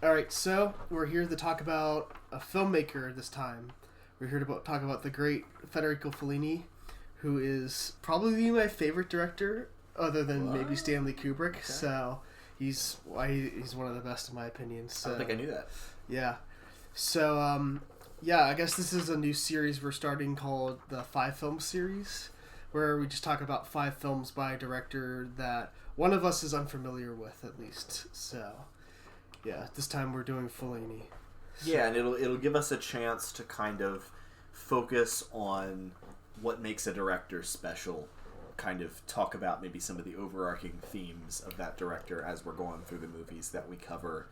All right, so we're here to talk about a filmmaker this time. We're here to talk about the great Federico Fellini, who is probably my favorite director, other than maybe What? Stanley Kubrick. Okay. So he's one of the best in my opinion. So I don't think I knew that. yeah. So yeah, I guess this is a new series we're starting called the 5 Film Series, where we just talk about 5 films by a director that one of us is unfamiliar with, at least. So yeah, this time we're doing Fellini. Yeah, and it'll give us a chance to kind of focus on what makes a director special. Kind of talk about maybe some of the overarching themes of that director as we're going through the movies that we cover.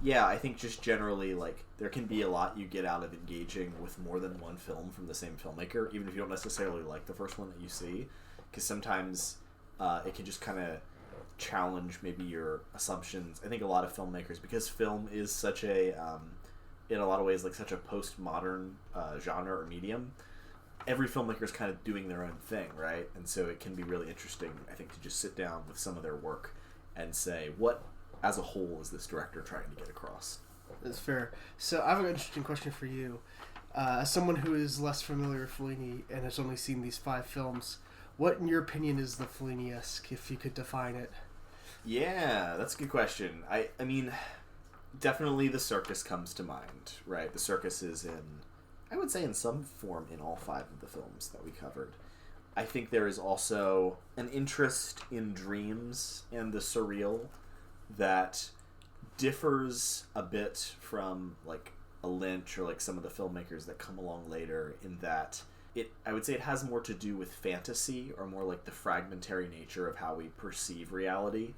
Yeah, I think just generally, like, there can be a lot you get out of engaging with more than one film from the same filmmaker, even if you don't necessarily like the first one that you see, because sometimes it can just kind of challenge maybe your assumptions. I think a lot of filmmakers, because film is such a, in a lot of ways, like such a postmodern genre or medium, every filmmaker is kind of doing their own thing, right? And so it can be really interesting, I think, to just sit down with some of their work and say, what, as a whole, is this director trying to get across? That's fair. So I have an interesting question for you. As someone who is less familiar with Fellini and has only seen these 5 films, what, in your opinion, is the Fellini-esque, if you could define it? Yeah, that's a good question. I mean, definitely the circus comes to mind, right? The circus is I would say in some form in all 5 of the films that we covered. I think there is also an interest in dreams and the surreal that differs a bit from like a Lynch or like some of the filmmakers that come along later, in that I would say it has more to do with fantasy, or more like the fragmentary nature of how we perceive reality.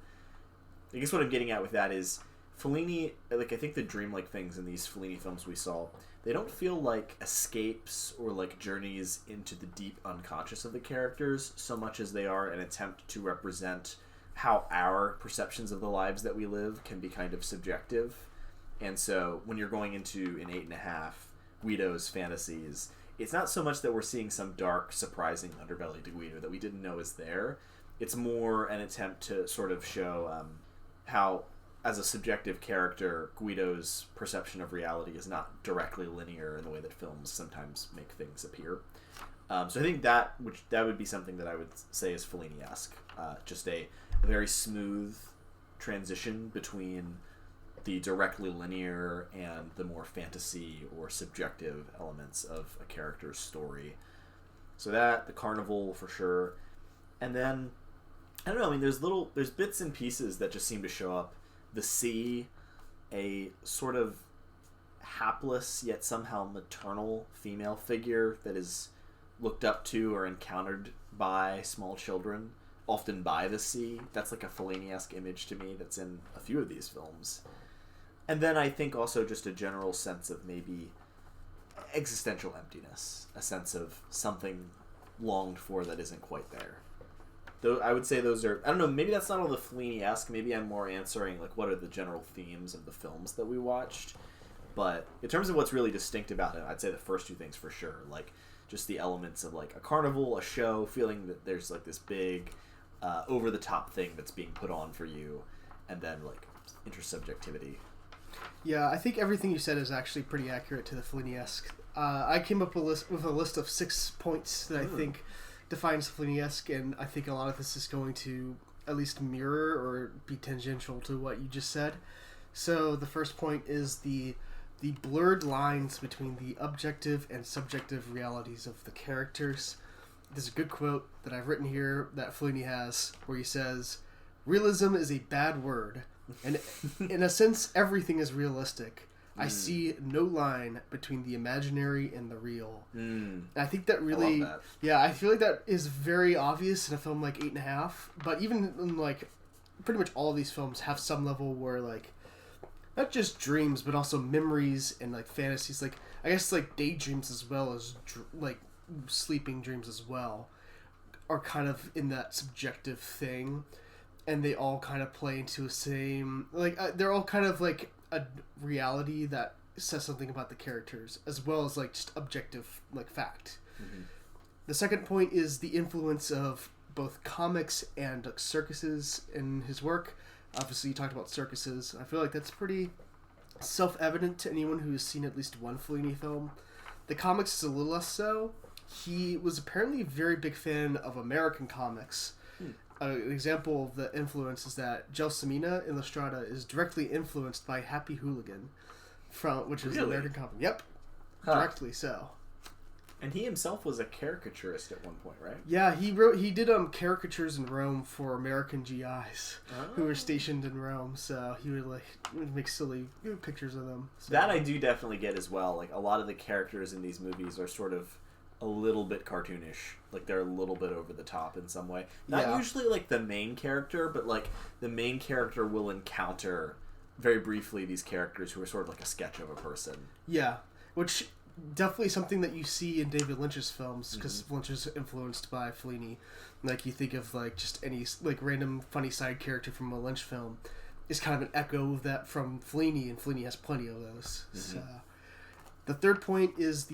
I guess what I'm getting at with that is Fellini, like, I think the dreamlike things in these Fellini films we saw, they don't feel like escapes or like journeys into the deep unconscious of the characters so much as they are an attempt to represent how our perceptions of the lives that we live can be kind of subjective. And so when you're going into an 8.5, Guido's fantasies, it's not so much that we're seeing some dark, surprising underbelly to Guido that we didn't know is there. It's more an attempt to sort of show how, as a subjective character, Guido's perception of reality is not directly linear in the way that films sometimes make things appear. So I think that would be something that I would say is Fellini-esque. Just a very smooth transition between the directly linear and the more fantasy or subjective elements of a character's story. So that, the carnival for sure. And then, I don't know, I mean, there's bits and pieces that just seem to show up. The sea, a sort of hapless yet somehow maternal female figure that is looked up to or encountered by small children, often by the sea. That's like a Fellini-esque image to me that's in a few of these films. And then I think also just a general sense of maybe existential emptiness, a sense of something longed for that isn't quite there. Though I would say those are, I don't know, maybe that's not all the Fellini-esque. Maybe I'm more answering like what are the general themes of the films that we watched. But in terms of what's really distinct about it, I'd say the first 2 things for sure. Like just the elements of like a carnival, a show, feeling that there's like this big over the top thing that's being put on for you, and then like intersubjectivity. Yeah, I think everything you said is actually pretty accurate to the Fellini-esque. I came up with a list of 6 points that I think defines Fellini-esque, and I think a lot of this is going to at least mirror or be tangential to what you just said. So the first point is the blurred lines between the objective and subjective realities of the characters. There's a good quote that I've written here that Fellini has, where he says, "Realism is a bad word, and in a sense everything is realistic. I see no line between the imaginary and the real." And I think that really, I love that. yeah, I feel like that is very obvious in a film like 8.5, but even in like pretty much all of these films have some level where like, not just dreams, but also memories and like fantasies, like I guess like daydreams as well as like sleeping dreams as well, are kind of in that subjective thing, and they all kind of play into the same, like they're all kind of like a reality that says something about the characters as well as like just objective like fact. The second point is the influence of both comics and circuses in his work. Obviously, you talked about circuses. I feel like that's pretty self-evident to anyone who's seen at least one Fellini film. The comics is a little less so. He was apparently a very big fan of American comics. An example of the influence is that Gelsomina in La Strada is directly influenced by Happy Hooligan, which is an American comic. Yep, directly so. And he himself was a caricaturist at one point, right? Yeah, he did caricatures in Rome for American GIs who were stationed in Rome. So he would make silly pictures of them. So. That I do definitely get as well. Like a lot of the characters in these movies are sort of a little bit cartoonish. Like they're a little bit over the top in some way. Not usually like the main character, but like the main character will encounter very briefly these characters who are sort of like a sketch of a person. Yeah, which definitely something that you see in David Lynch's films, because Lynch is influenced by Fellini. Like you think of like just any like random funny side character from a Lynch film is kind of an echo of that from Fellini, and Fellini has plenty of those. So, the third point is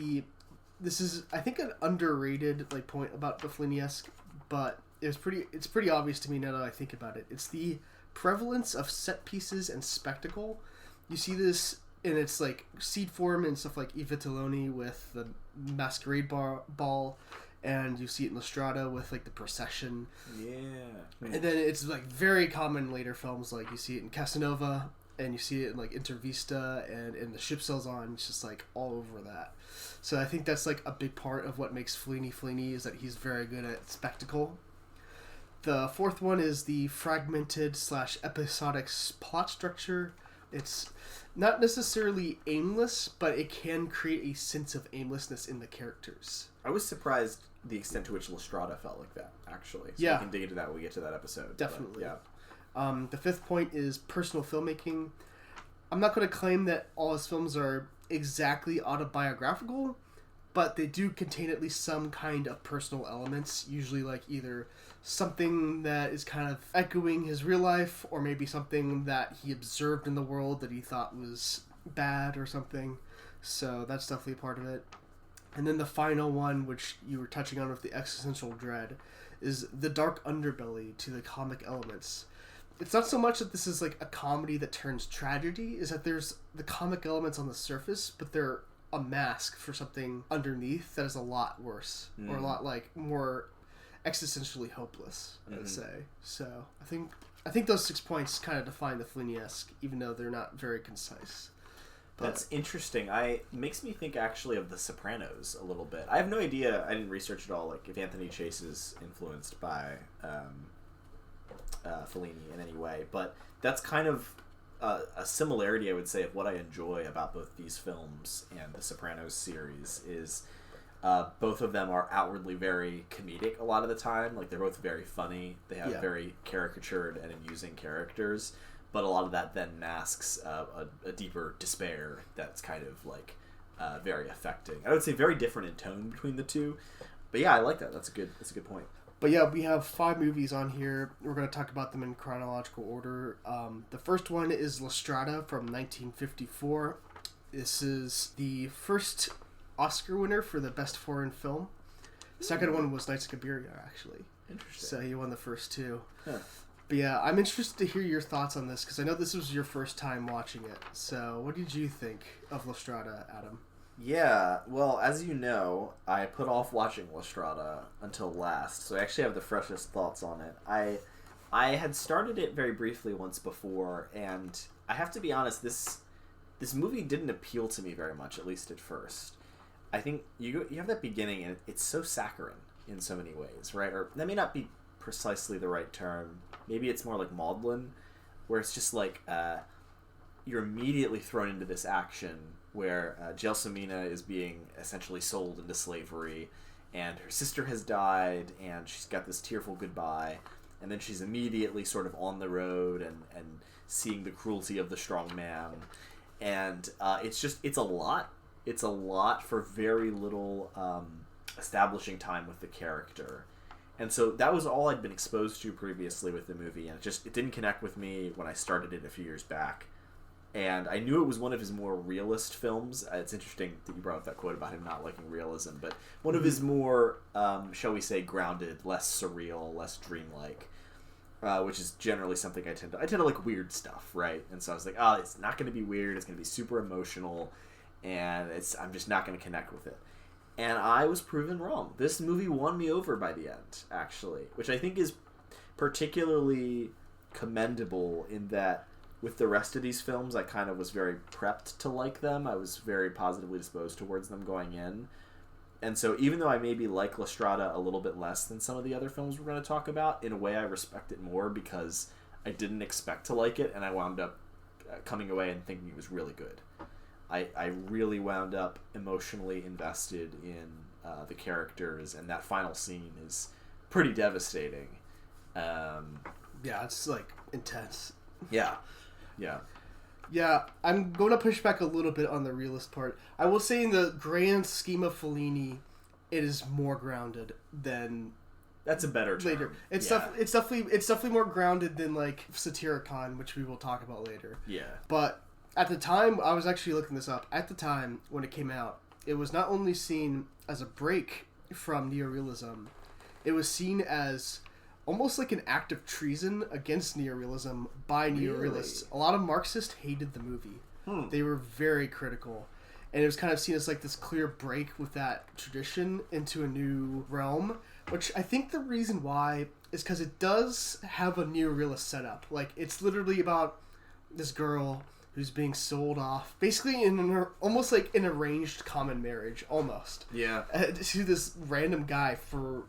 this is I think an underrated like point about the Fellini-esque, but it's pretty obvious to me now that I think about it. It's the prevalence of set pieces and spectacle. You see this in its like seed form and stuff like I Vitelloni with the masquerade ball, and you see it in La Strada with like the procession. Yeah. And then it's like very common in later films, like you see it in Casanova, and you see it in like Intervista and in The Ship Sails On. It's just like all over that. So I think that's like a big part of what makes Fellini is that he's very good at spectacle. The fourth one is the fragmented / episodic plot structure. It's not necessarily aimless, but it can create a sense of aimlessness in the characters. I was surprised the extent to which La Strada felt like that, actually. So we can dig into that when we get to that episode. Definitely. But, yeah. The fifth point is personal filmmaking. I'm not going to claim that all his films are exactly autobiographical, but they do contain at least some kind of personal elements, usually like either something that is kind of echoing his real life, or maybe something that he observed in the world that he thought was bad or something. So that's definitely a part of it. And then the final one, which you were touching on with the existential dread, is the dark underbelly to the comic elements. It's not so much that this is like a comedy that turns tragedy, is that there's the comic elements on the surface, but they're a mask for something underneath that is a lot worse, or a lot like more existentially hopeless, I would say. So I think those 6 points kind of define the Fellini-esque, even though they're not very concise. But that's interesting. Makes me think actually of The Sopranos a little bit. I have no idea. I didn't research at all. Like if Anthony Chase is influenced by Fellini in any way, but that's kind of a similarity, I would say, of what I enjoy about both these films and the Sopranos series is both of them are outwardly very comedic a lot of the time. Like they're both very funny. They have very caricatured and amusing characters, but a lot of that then masks a deeper despair that's kind of like very affecting. I would say very different in tone between the two. But yeah, I like that. That's a good point. But yeah, we have 5 movies on here. We're going to talk about them in chronological order. The first one is La Strada from 1954. This is the first Oscar winner for the best foreign film. The second one was Nights of Cabiria, actually. Interesting. So he won the first 2. Huh. But yeah, I'm interested to hear your thoughts on this, because I know this was your first time watching it. So what did you think of La Strada, Adam? Yeah, well, as you know, I put off watching La Strada until last, so I actually have the freshest thoughts on it. I had started it very briefly once before, and I have to be honest, this movie didn't appeal to me very much, at least at first. I think you have that beginning, and it's so saccharine in so many ways, right? Or that may not be precisely the right term. Maybe it's more like maudlin, where it's just like you're immediately thrown into this action where Gelsomina is being essentially sold into slavery, and her sister has died, and she's got this tearful goodbye, and then she's immediately sort of on the road and seeing the cruelty of the strong man, and it's a lot. It's a lot for very little establishing time with the character. And so that was all I'd been exposed to previously with the movie, and it didn't connect with me when I started it a few years back. And I knew it was one of his more realist films. It's interesting that you brought up that quote about him not liking realism, but one of his more, shall we say, grounded, less surreal, less dreamlike. which is generally something I tend to like weird stuff, right? And so I was like, oh, it's not going to be weird. It's going to be super emotional, and I'm just not going to connect with it. And I was proven wrong. This movie won me over by the end, actually, which I think is particularly commendable in that with the rest of these films, I kind of was very prepped to like them. I was very positively disposed towards them going in. And so even though I maybe like La Strada a little bit less than some of the other films we're going to talk about, in a way I respect it more because I didn't expect to like it, and I wound up coming away and thinking it was really good. I really wound up emotionally invested in the characters, and that final scene is pretty devastating. Yeah, it's like intense. Yeah. Yeah, I'm going to push back a little bit on the realist part. I will say in the grand scheme of Fellini, it is more grounded than... That's a better term. Later. It's definitely more grounded than like Satyricon, which we will talk about later. Yeah. But at the time, I was actually looking this up. At the time, when it came out, it was not only seen as a break from neorealism, it was seen as almost like an act of treason against neorealism by neorealists. A lot of Marxists hated the movie. They were very critical. And it was kind of seen as like this clear break with that tradition into a new realm, which I think the reason why is because it does have a neorealist setup. Like, it's literally about this girl who's being sold off, basically in almost like an arranged common marriage, almost. Yeah. To this random guy for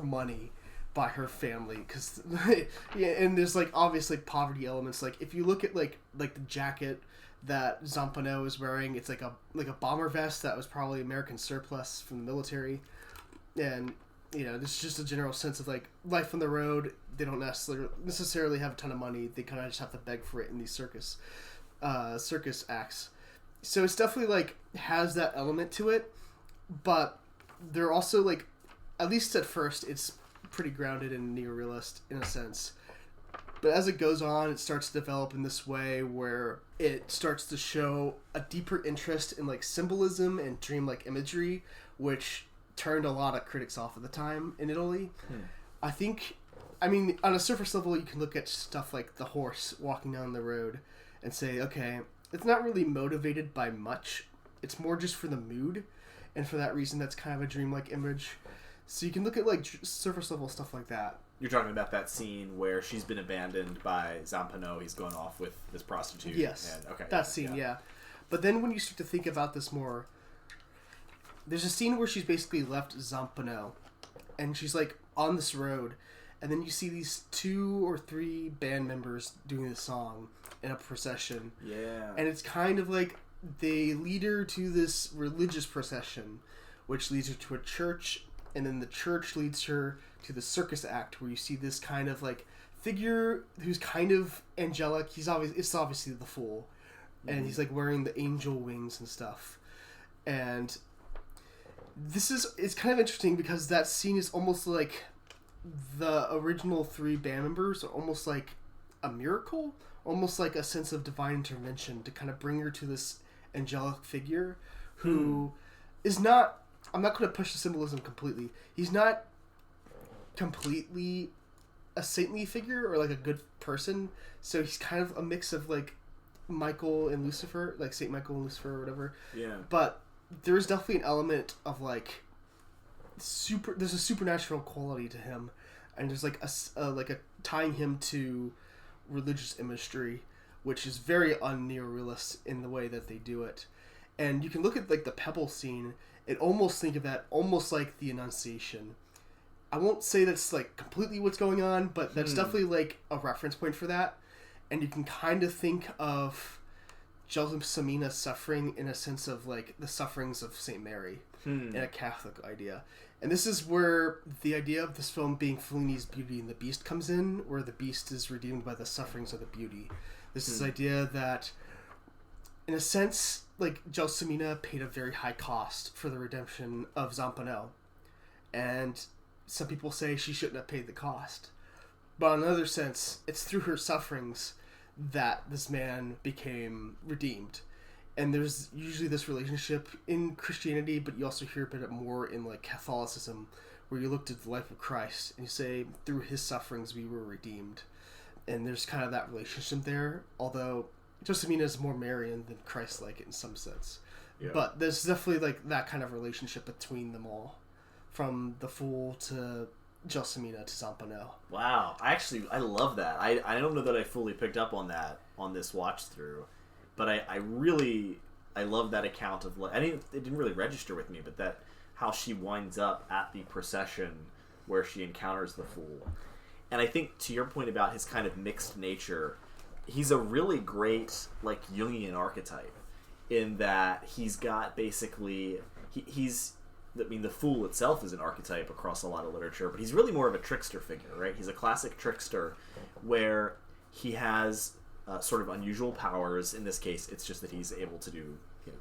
money by her family, because yeah, and there's like obviously poverty elements. Like if you look at like the jacket that Zampano is wearing, it's like a bomber vest that was probably American surplus from the military, and there's just a general sense of like life on the road. They don't necessarily have a ton of money. They kind of just have to beg for it in these circus acts. So it's definitely like has that element to it, but they're also like, at least at first, it's pretty grounded and neorealist in a sense. But as it goes on, it starts to develop in this way where it starts to show a deeper interest in like symbolism and dreamlike imagery, which turned a lot of critics off at the time in Italy. I mean, on a surface level, you can look at stuff like the horse walking down the road and say, okay, it's not really motivated by much. It's more just for the mood. And for that reason, that's kind of a dreamlike image. So you can look at like surface level stuff like that. You're talking about that scene where she's been abandoned by Zampano. He's going off with this prostitute. Yes. And, okay. That scene, yeah. But then when you start to think about this more, there's a scene where she's basically left Zampano, and she's like on this road, and then you see these 2 or 3 band members doing the song in a procession. Yeah. And it's kind of like they lead her to this religious procession, which leads her to a church, and then the church leads her to the circus act, where you see this kind of like figure who's kind of angelic. It's obviously the fool, and he's like wearing the angel wings and stuff. And it's kind of interesting because that scene is almost like the original 3 band members are almost like a miracle, almost like a sense of divine intervention to kind of bring her to this angelic figure who is not... I'm not going to push the symbolism completely. He's not completely a saintly figure or like a good person. So he's kind of a mix of like Michael and Lucifer, like Saint Michael and Lucifer or whatever. Yeah. But there's definitely an element of like there's a supernatural quality to him, and there's like a tying him to religious imagery, which is very un-neorealist in the way that they do it. And you can look at like the Pebble scene and almost think of that almost like the Annunciation. I won't say that's like completely what's going on, but that's definitely like a reference point for that. And you can kind of think of Gelsomina suffering in a sense of like the sufferings of Saint Mary in a Catholic idea. And this is where the idea of this film being Fellini's Beauty and the Beast comes in, where the Beast is redeemed by the sufferings of the Beauty. This is idea that, in a sense, like Gelsomina paid a very high cost for the redemption of Zampano. And some people say she shouldn't have paid the cost. But in another sense, it's through her sufferings that this man became redeemed. And there's usually this relationship in Christianity, but you also hear a bit more in like Catholicism, where you looked at the life of Christ and you say, through his sufferings we were redeemed. and there's kind of that relationship there. Although Josemina is more Marian than Christ-like in some sense, but there's definitely like that kind of relationship between them all, from the Fool to Josemina to Zampano. Wow, I love that. I don't know that I fully picked up on that on this watch through, but I really love that account of like it didn't really register with me, but that how she winds up at the procession where she encounters the Fool. And I think to your point about his kind of mixed nature, he's a really great like Jungian archetype in that he's got basically the Fool itself is an archetype across a lot of literature, but he's really more of a trickster figure, right? He's a classic trickster where he has sort of unusual powers. In this case, it's just that he's able to do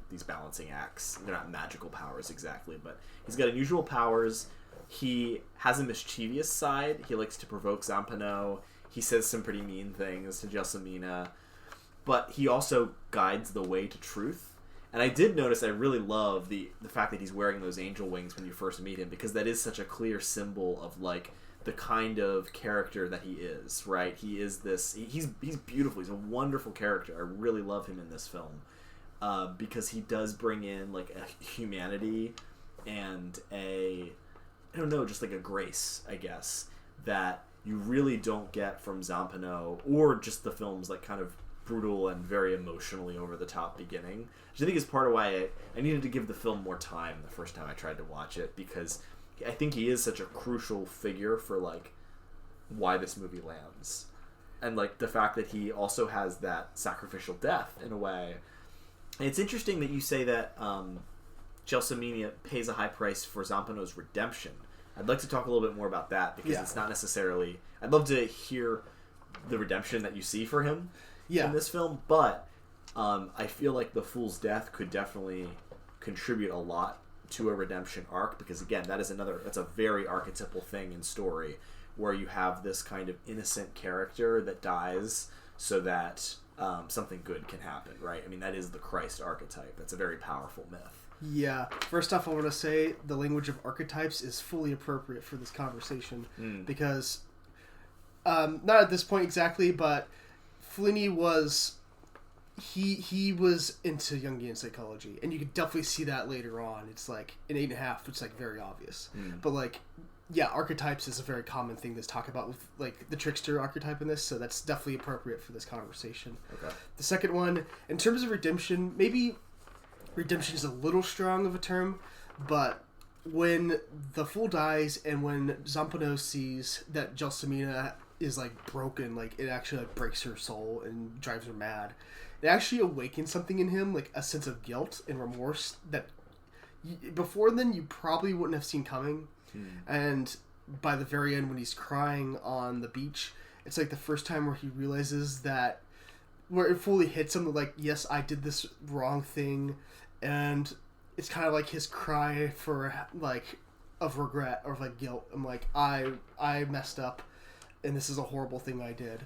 these balancing acts. They're not magical powers exactly, but he's got unusual powers. He has a mischievous side. He likes to provoke Zampano. He says some pretty mean things to Josemina, but he also guides the way to truth. And I did notice, I really love the fact that he's wearing those angel wings when you first meet him, because that is such a clear symbol of like the kind of character that he is, right? He is this, he's beautiful. He's a wonderful character. I really love him in this film because he does bring in like a humanity and just like a grace, I guess, that you really don't get from Zampano or just the film's like kind of brutal and very emotionally over the top beginning, which I think is part of why I needed to give the film more time the first time I tried to watch it, because I think he is such a crucial figure for like why this movie lands, and like the fact that he also has that sacrificial death in a way. And it's interesting that you say that Gelsomina pays a high price for Zampano's redemption. I'd like to talk a little bit more about that, because it's not necessarily, I'd love to hear the redemption that you see for him in this film, but I feel like the Fool's death could definitely contribute a lot to a redemption arc, because again, that's a very archetypal thing in story, where you have this kind of innocent character that dies so that something good can happen, right? I mean, that is the Christ archetype. That's a very powerful myth. Yeah. First off, I want to say the language of archetypes is fully appropriate for this conversation, because not at this point exactly, but Fellini was he was into Jungian psychology, and you could definitely see that later on. It's like in 8.5, it's like very obvious. But like, yeah, archetypes is a very common thing to talk about with like the trickster archetype in this, so that's definitely appropriate for this conversation. Okay. The second one, in terms of redemption, maybe redemption is a little strong of a term, but when the Fool dies and when Zampano sees that Gelsomina is like broken, like it actually like breaks her soul and drives her mad, it actually awakens something in him, like a sense of guilt and remorse that before then you probably wouldn't have seen coming. And by the very end, when he's crying on the beach, it's like the first time where he realizes that, where it fully hits him, like, yes, I did this wrong thing, and it's kind of like his cry for like of regret or like guilt. I'm like, I messed up, and this is a horrible thing I did,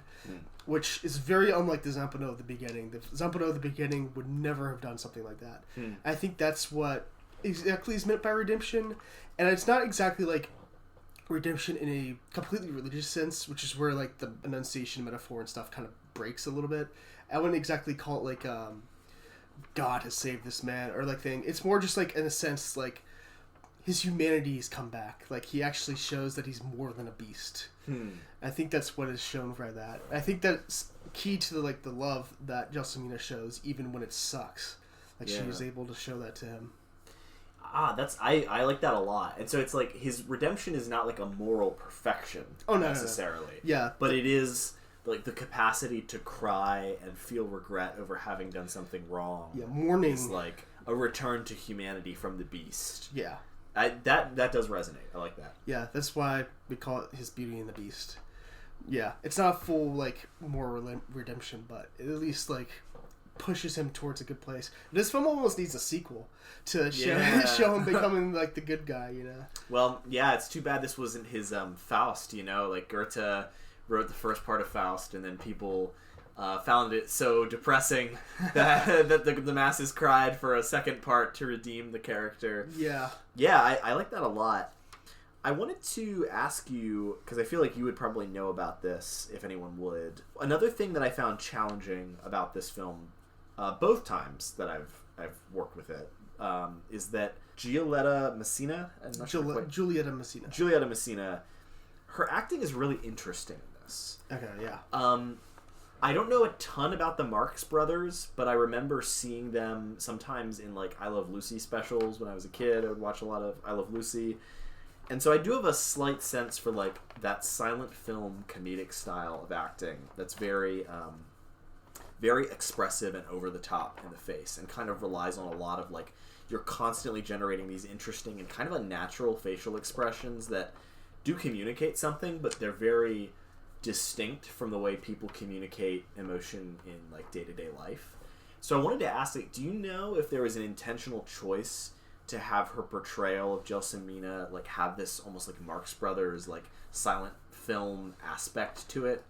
which is very unlike the Zampano of the beginning. The Zampano of the beginning would never have done something like that. I think that's what exactly is meant by redemption, and it's not exactly like redemption in a completely religious sense, which is where like the Annunciation metaphor and stuff kind of breaks a little bit. I wouldn't exactly call it like God has saved this man or like thing. It's more just like, in a sense, like his humanity's come back. Like he actually shows that he's more than a beast. I think that's what is shown by that. I think that's key to the love that Gelsomina shows, even when it sucks. Like she was able to show that to him. I like that a lot. And so it's like his redemption is not like a moral perfection necessarily. No. Yeah. But it is like the capacity to cry and feel regret over having done something wrong. Yeah, mourning is like a return to humanity from the beast. Yeah. That does resonate. I like that. Yeah, that's why we call it his Beauty and the Beast. Yeah, it's not a full like moral redemption, but it at least like pushes him towards a good place. This film almost needs a sequel to show him becoming like the good guy, you know. Well, yeah, it's too bad this wasn't his Faust, you know. Like Goethe wrote the first part of Faust, and then people found it so depressing that the masses cried for a second part to redeem the character. Yeah. Yeah, I like that a lot. I wanted to ask you, because I feel like you would probably know about this if anyone would. Another thing that I found challenging about this film, both times that I've worked with it, is that Giulietta Messina, Giulietta Messina, her acting is really interesting in this. Okay, yeah. I don't know a ton about the Marx Brothers, but I remember seeing them sometimes in like I Love Lucy specials when I was a kid. I would watch a lot of I Love Lucy. And so I do have a slight sense for like that silent film comedic style of acting that's very very expressive and over the top in the face, and kind of relies on a lot of like you're constantly generating these interesting and kind of unnatural facial expressions that do communicate something, but they're very distinct from the way people communicate emotion in like day-to-day life. So I wanted to ask, like, do you know if there was an intentional choice to have her portrayal of Gelsomina like have this almost like Marx Brothers like silent film aspect to it?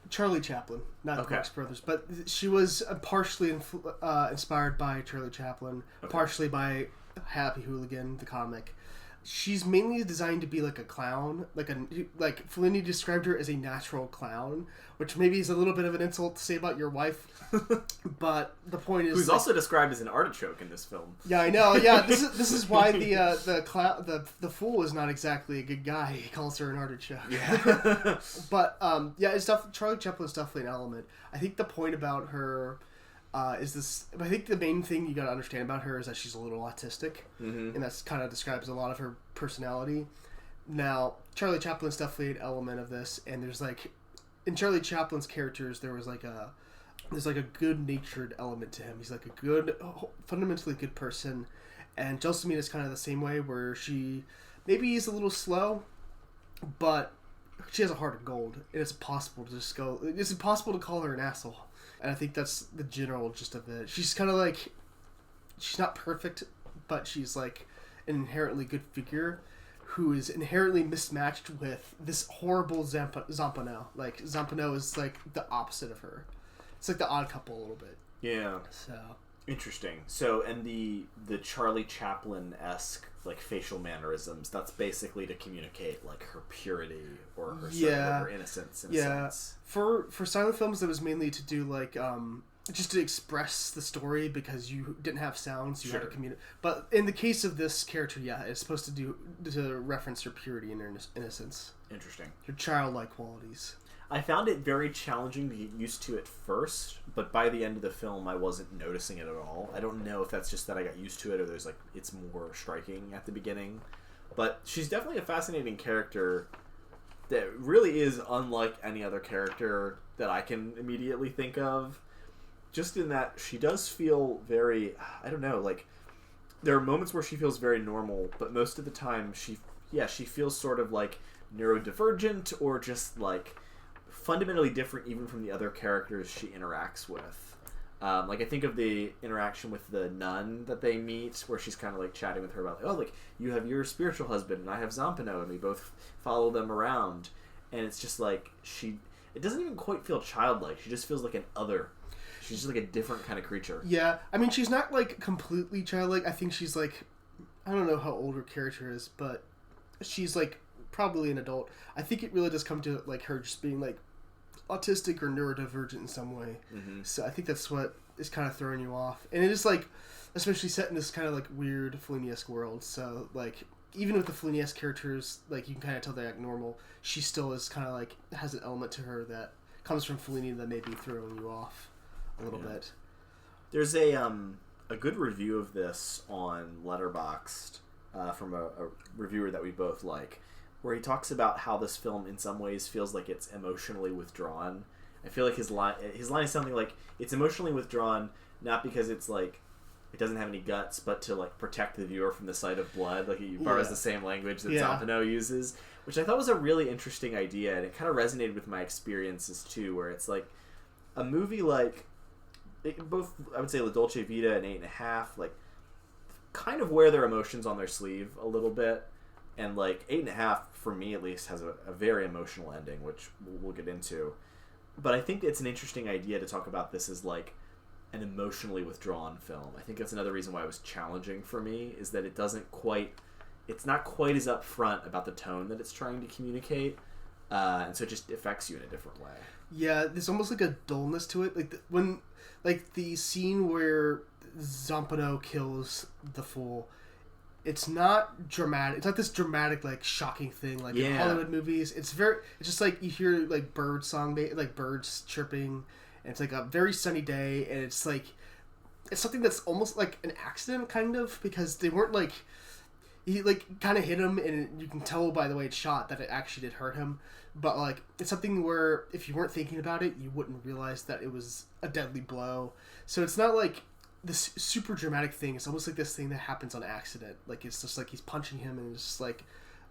Charlie Chaplin, not the Marx Brothers, but she was partially inspired by Charlie Chaplin, partially by Happy Hooligan, the comic. She's mainly designed to be like a clown, like Fellini described her as a natural clown, which maybe is a little bit of an insult to say about your wife, but the point is, who's like, also described as an artichoke in this film. Yeah, I know. Yeah, this is why the fool is not exactly a good guy. He calls her an artichoke. Yeah, but it's definitely Charlie Chaplin is definitely an element. I think the point about her. Is this? I think the main thing you got to understand about her is that she's a little autistic, and that's kind of describes a lot of her personality. Now, Charlie Chaplin's definitely an element of this, and there's like, in Charlie Chaplin's characters, there's like a good-natured element to him. He's like a good, fundamentally good person, and Gelsomina is kind of the same way, where she maybe is a little slow, but she has a heart of gold, and it's impossible to call her an asshole. And I think that's the general gist of it. She's kind of like, she's not perfect, but she's like an inherently good figure who is inherently mismatched with this horrible Zampano. Like, Zampano is like the opposite of her. It's like the odd couple a little bit. Yeah. So. Interesting. So, and the Charlie Chaplin-esque like facial mannerisms, that's basically to communicate like her purity or her sort of her innocence in a sense. For silent films, it was mainly to do like just to express the story because you didn't have sounds, you had to communicate. But in the case of this character, it's supposed to reference her purity and her innocence. Interesting. Her childlike qualities. I found it very challenging to get used to at first, but by the end of the film, I wasn't noticing it at all. I don't know if that's just that I got used to it or there's like it's more striking at the beginning. But she's definitely a fascinating character that really is unlike any other character that I can immediately think of. Just in that she does feel very, I don't know, like there are moments where she feels very normal, but most of the time she feels sort of like neurodivergent or just like fundamentally different even from the other characters she interacts with. Like I think of the interaction with the nun that they meet where she's kind of like chatting with her about like, oh, like you have your spiritual husband and I have Zampano and we both follow them around, and it's just like it doesn't even quite feel childlike. She just feels like an other. She's just like a different kind of creature. Yeah, I mean she's not like completely childlike. I think she's like, I don't know how old her character is, but she's like probably an adult. I think it really does come to like her just being like autistic or neurodivergent in some way. Mm-hmm. So I think that's what is kind of throwing you off. And it is like, especially set in this kind of like weird Fellini-esque world. So like, even with the Fellini-esque characters, like you can kind of tell they act normal. She still is kind of like, has an element to her that comes from Fellini that may be throwing you off a little bit. There's a good review of this on Letterboxd from a reviewer that we both like, where he talks about how this film in some ways feels like it's emotionally withdrawn. I feel like his line is something like, it's emotionally withdrawn not because it's like it doesn't have any guts, but to like protect the viewer from the sight of blood. Like he borrows the same language that Zampano uses, which I thought was a really interesting idea, and it kind of resonated with my experiences too, where it's like a movie like both, I would say, La Dolce Vita and 8.5, like kind of wear their emotions on their sleeve a little bit. And like 8.5, for me at least, has a very emotional ending, which we'll get into. But I think it's an interesting idea to talk about this as like an emotionally withdrawn film. I think that's another reason why it was challenging for me, is that it doesn't quite it's not quite as upfront about the tone that it's trying to communicate, and so it just affects you in a different way. Yeah, there's almost like a dullness to it. Like the scene where Zampano kills the fool. It's not dramatic. It's not this dramatic, like, shocking thing like in Hollywood movies. It's just like you hear like birds chirping, and it's like a very sunny day, and it's something that's almost like an accident kind of, because they weren't like, he like kind of hit him, and you can tell by the way it's shot that it actually did hurt him. But like, it's something where if you weren't thinking about it, you wouldn't realize that it was a deadly blow. So it's not like this super dramatic thing. It's almost like this thing that happens on accident. Like, it's just like he's punching him, and it's just like,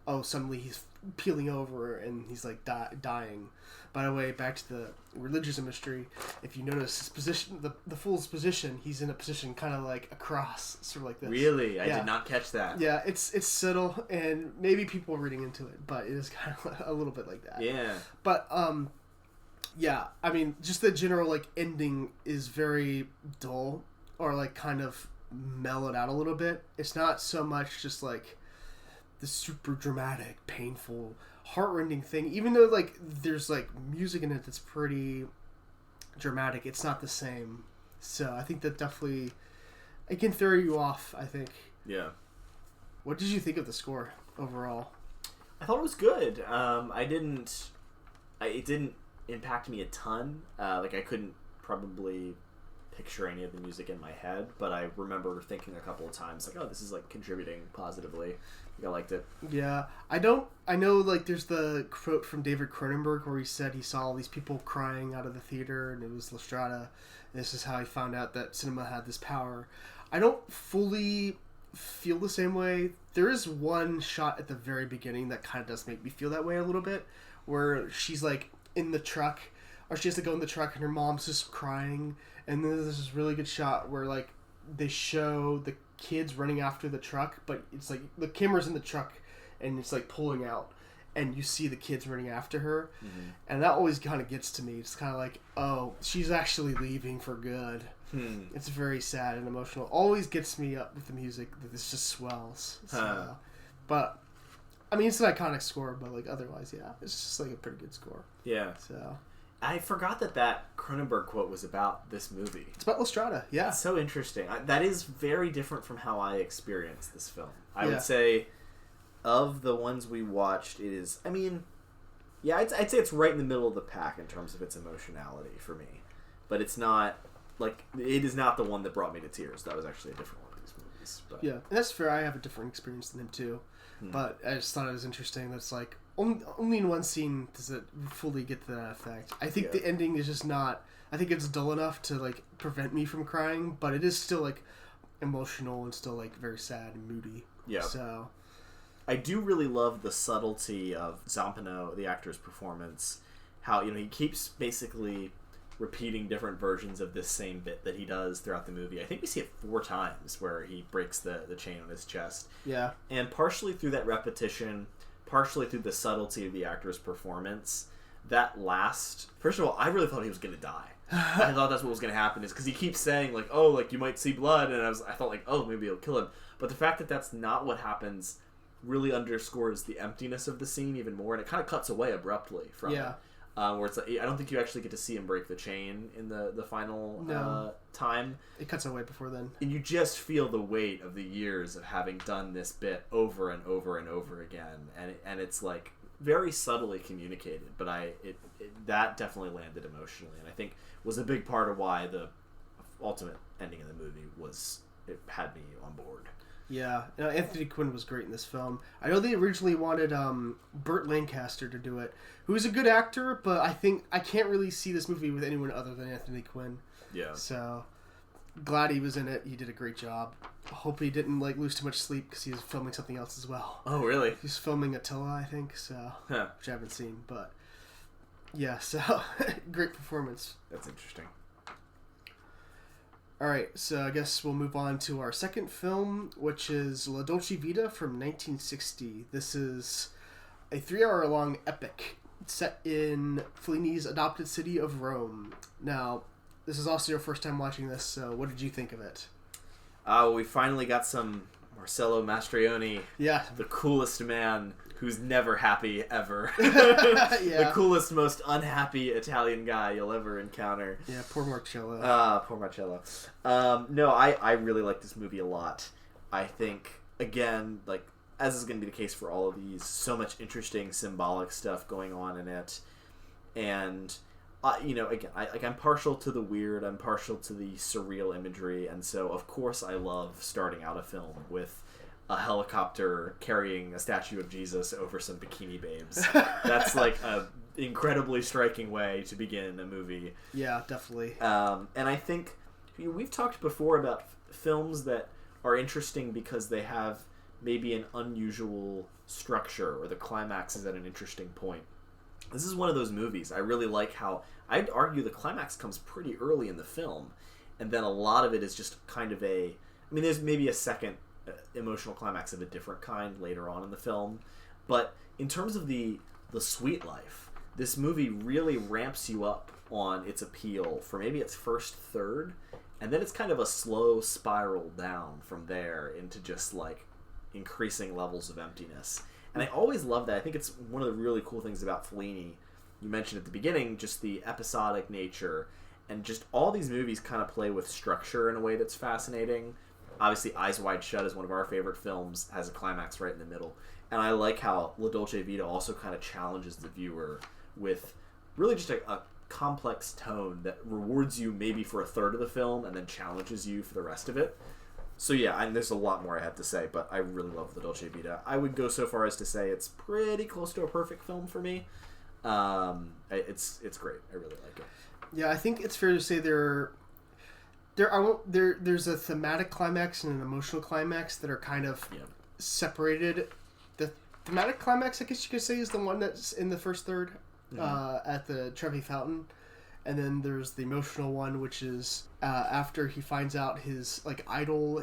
oh, suddenly he's peeling over and he's like dying. By the way, back to the religious imagery, if you notice his position, the fool's position, he's in a position kind of like a cross, sort of like this. Really? I did not catch that. Yeah, it's subtle, and maybe people are reading into it, but it is kind of a little bit like that. Yeah. But yeah, I mean, just the general like ending is very dull, or like kind of mellowed out a little bit. It's not so much just like the super dramatic, painful, heartrending thing. Even though like there's like music in it that's pretty dramatic, it's not the same. So I think that definitely it can throw you off, I think. Yeah. What did you think of the score overall? I thought it was good. It didn't impact me a ton. Like, I couldn't probably picture any of the music in my head, but I remember thinking a couple of times, like, oh, this is like contributing positively. I liked it. Yeah, I know like there's the quote from David Cronenberg where he said he saw all these people crying out of the theater, and it was La Strada, and this is how he found out that cinema had this power. I don't fully feel the same way. There is one shot at the very beginning that kind of does make me feel that way a little bit, where she's like in the truck, or she has to go in the truck, and her mom's just crying, and then there's this really good shot where like they show the kids running after the truck, but it's like the camera's in the truck and it's like pulling out, and you see the kids running after her, and that always kind of gets to me. It's kind of like, oh, she's actually leaving for good. It's very sad and emotional. Always gets me up with the music. This just swells. So, but I mean, it's an iconic score, but like otherwise, yeah, it's just like a pretty good score. Yeah. So I forgot that Cronenberg quote was about this movie. It's about La Strada, yeah. It's so interesting. That is very different from how I experienced this film. I would say, of the ones we watched, it is, I mean, yeah, I'd say it's right in the middle of the pack in terms of its emotionality for me. But it's not, like, it is not the one that brought me to tears. That was actually a different one of these movies. But. Yeah, and that's fair. I have a different experience than him, too. But I just thought it was interesting. That's like, only in one scene does it fully get to that effect. I think the ending is just not, I think it's dull enough to like prevent me from crying, but it is still like emotional and still like very sad and moody. Yeah. So I do really love the subtlety of Zampano, the actor's performance. How, he keeps basically repeating different versions of this same bit that he does throughout the movie. I think we see it 4 times where he breaks the chain on his chest. Yeah. And partially through that repetition, partially through the subtlety of the actor's performance, that last... First of all, I really thought he was going to die. I thought that's what was going to happen, is because he keeps saying, like, oh, like, you might see blood, and I thought, like, oh, maybe it'll kill him. But the fact that that's not what happens really underscores the emptiness of the scene even more, and it kind of cuts away abruptly from it. Where it's like, I don't think you actually get to see him break the chain in the final time. It cuts away before then. And you just feel the weight of the years of having done this bit over and over and over again. And it's like very subtly communicated, but that definitely landed emotionally. And I think was a big part of why the ultimate ending of the movie it had me on board. Yeah, Anthony Quinn was great in this film. I know they originally wanted Burt Lancaster to do it, who's a good actor, but I can't really see this movie with anyone other than Anthony Quinn. Yeah. So, glad he was in it. He did a great job. Hope he didn't lose too much sleep because he was filming something else as well. Oh, really? He's filming Attila, I think, so which I haven't seen, but yeah. So, great performance. That's interesting. Alright, so I guess we'll move on to our second film, which is La Dolce Vita from 1960. This is a 3-hour-long epic set in Fellini's adopted city of Rome. Now, this is also your first time watching this, so what did you think of it? We finally got some Marcello Mastroianni, Yeah. the coolest man who's never happy ever. Yeah. The coolest, most unhappy Italian guy you'll ever encounter. Yeah, poor Marcello. Poor Marcello. No, I really like this movie a lot. I think, again, like, as is going to be the case for all of these, so much interesting symbolic stuff going on in it. And, again, I'm partial to the weird, I'm partial to the surreal imagery, and so, of course, I love starting out a film with a helicopter carrying a statue of Jesus over some bikini babes. That's like a incredibly striking way to begin a movie. Yeah, definitely. And I think we've talked before about films that are interesting because they have maybe an unusual structure or the climax is at an interesting point. This is one of those movies. I really like how I'd argue the climax comes pretty early in the film, and then a lot of it is just kind of there's maybe a second emotional climax of a different kind later on in the film, but in terms of the sweet life, this movie really ramps you up on its appeal for maybe its first third, and then it's kind of a slow spiral down from there into just like increasing levels of emptiness. And I always love that. I think it's one of the really cool things about Fellini. You mentioned at the beginning just the episodic nature, and just all these movies kind of play with structure in a way that's fascinating. Obviously, Eyes Wide Shut is one of our favorite films, has a climax right in the middle. And I like how La Dolce Vita also kind of challenges the viewer with really just a complex tone that rewards you maybe for a third of the film and then challenges you for the rest of it. So yeah, and there's a lot more I have to say, but I really love La Dolce Vita. I would go so far as to say it's pretty close to a perfect film for me. It's great. I really like it. Yeah, I think it's fair to say there's a thematic climax and an emotional climax that are kind of separated. The thematic climax, I guess you could say, is the one that's in the first third, at the Trevi Fountain, and then there's the emotional one, which is after he finds out his idol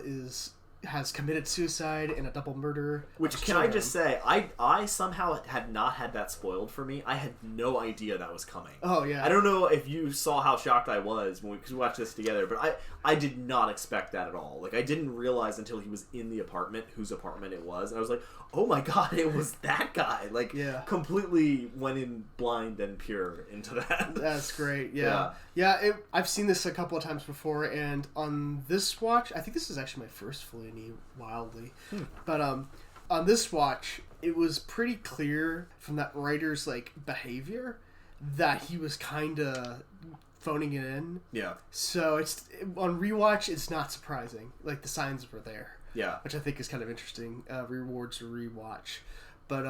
has committed suicide in a double murder. Which, can I just say, I somehow had not had that spoiled for me. I had no idea that was coming. Oh, yeah. I don't know if you saw how shocked I was because we watched this together, but I did not expect that at all. Like, I didn't realize until he was in the apartment whose apartment it was, and I was like, oh my god, it was that guy. Like, completely went in blind and pure into that. That's great, yeah. I've seen this a couple of times before, and on this watch, I think this is actually my first Fellini, wildly, but on this watch, it was pretty clear from that writer's behavior that he was kind of phoning it in. Yeah. So it's on rewatch, it's not surprising. Like, the signs were there. Yeah. Which I think is kind of interesting. Rewards to rewatch. But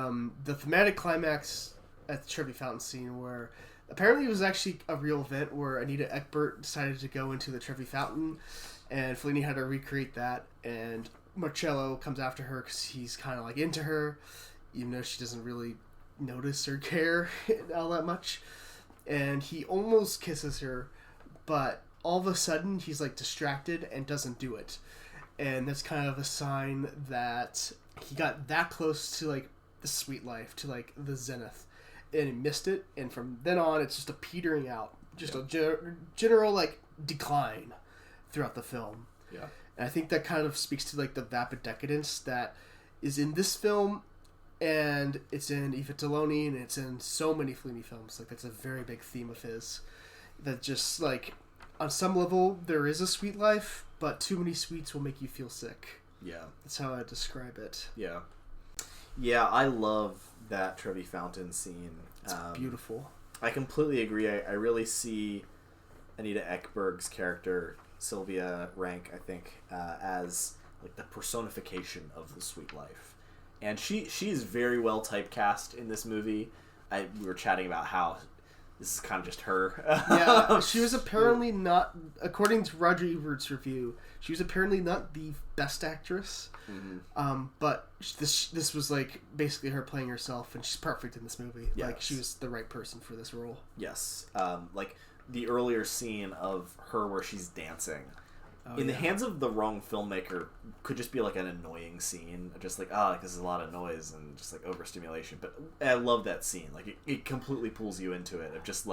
the thematic climax at the Trevi Fountain scene, where apparently it was actually a real event where Anita Ekberg decided to go into the Trevi Fountain, and Fellini had to recreate that, and Marcello comes after her because he's kind of into her, even though she doesn't really notice or care all that much. And he almost kisses her, but all of a sudden he's distracted and doesn't do it. And that's kind of a sign that he got that close to the sweet life, to the zenith, and he missed it. And from then on, it's just a petering out, just a general decline throughout the film. Yeah, and I think that kind of speaks to the vapid decadence that is in this film, and it's in I Vitelloni, and it's in so many Fellini films. That's a very big theme of his. That just on some level there is a sweet life, but too many sweets will make you feel sick. Yeah, that's how I describe it. Yeah, yeah, I love that Trevi Fountain scene. It's beautiful. I completely agree. I really see Anita Ekberg's character, Sylvia Rank, I think, as the personification of the sweet life. And she is very well typecast in this movie. We were chatting about how this is kind of just her. Yeah, she was apparently not, according to Roger Ebert's review, she was apparently not the best actress. Mm-hmm. But this was basically her playing herself, and she's perfect in this movie. Yes. She was the right person for this role. Yes. The earlier scene of her where she's dancing. In the hands of the wrong filmmaker, could just be an annoying scene, just this is a lot of noise and just overstimulation. But I love that scene. It completely pulls you into it. Of just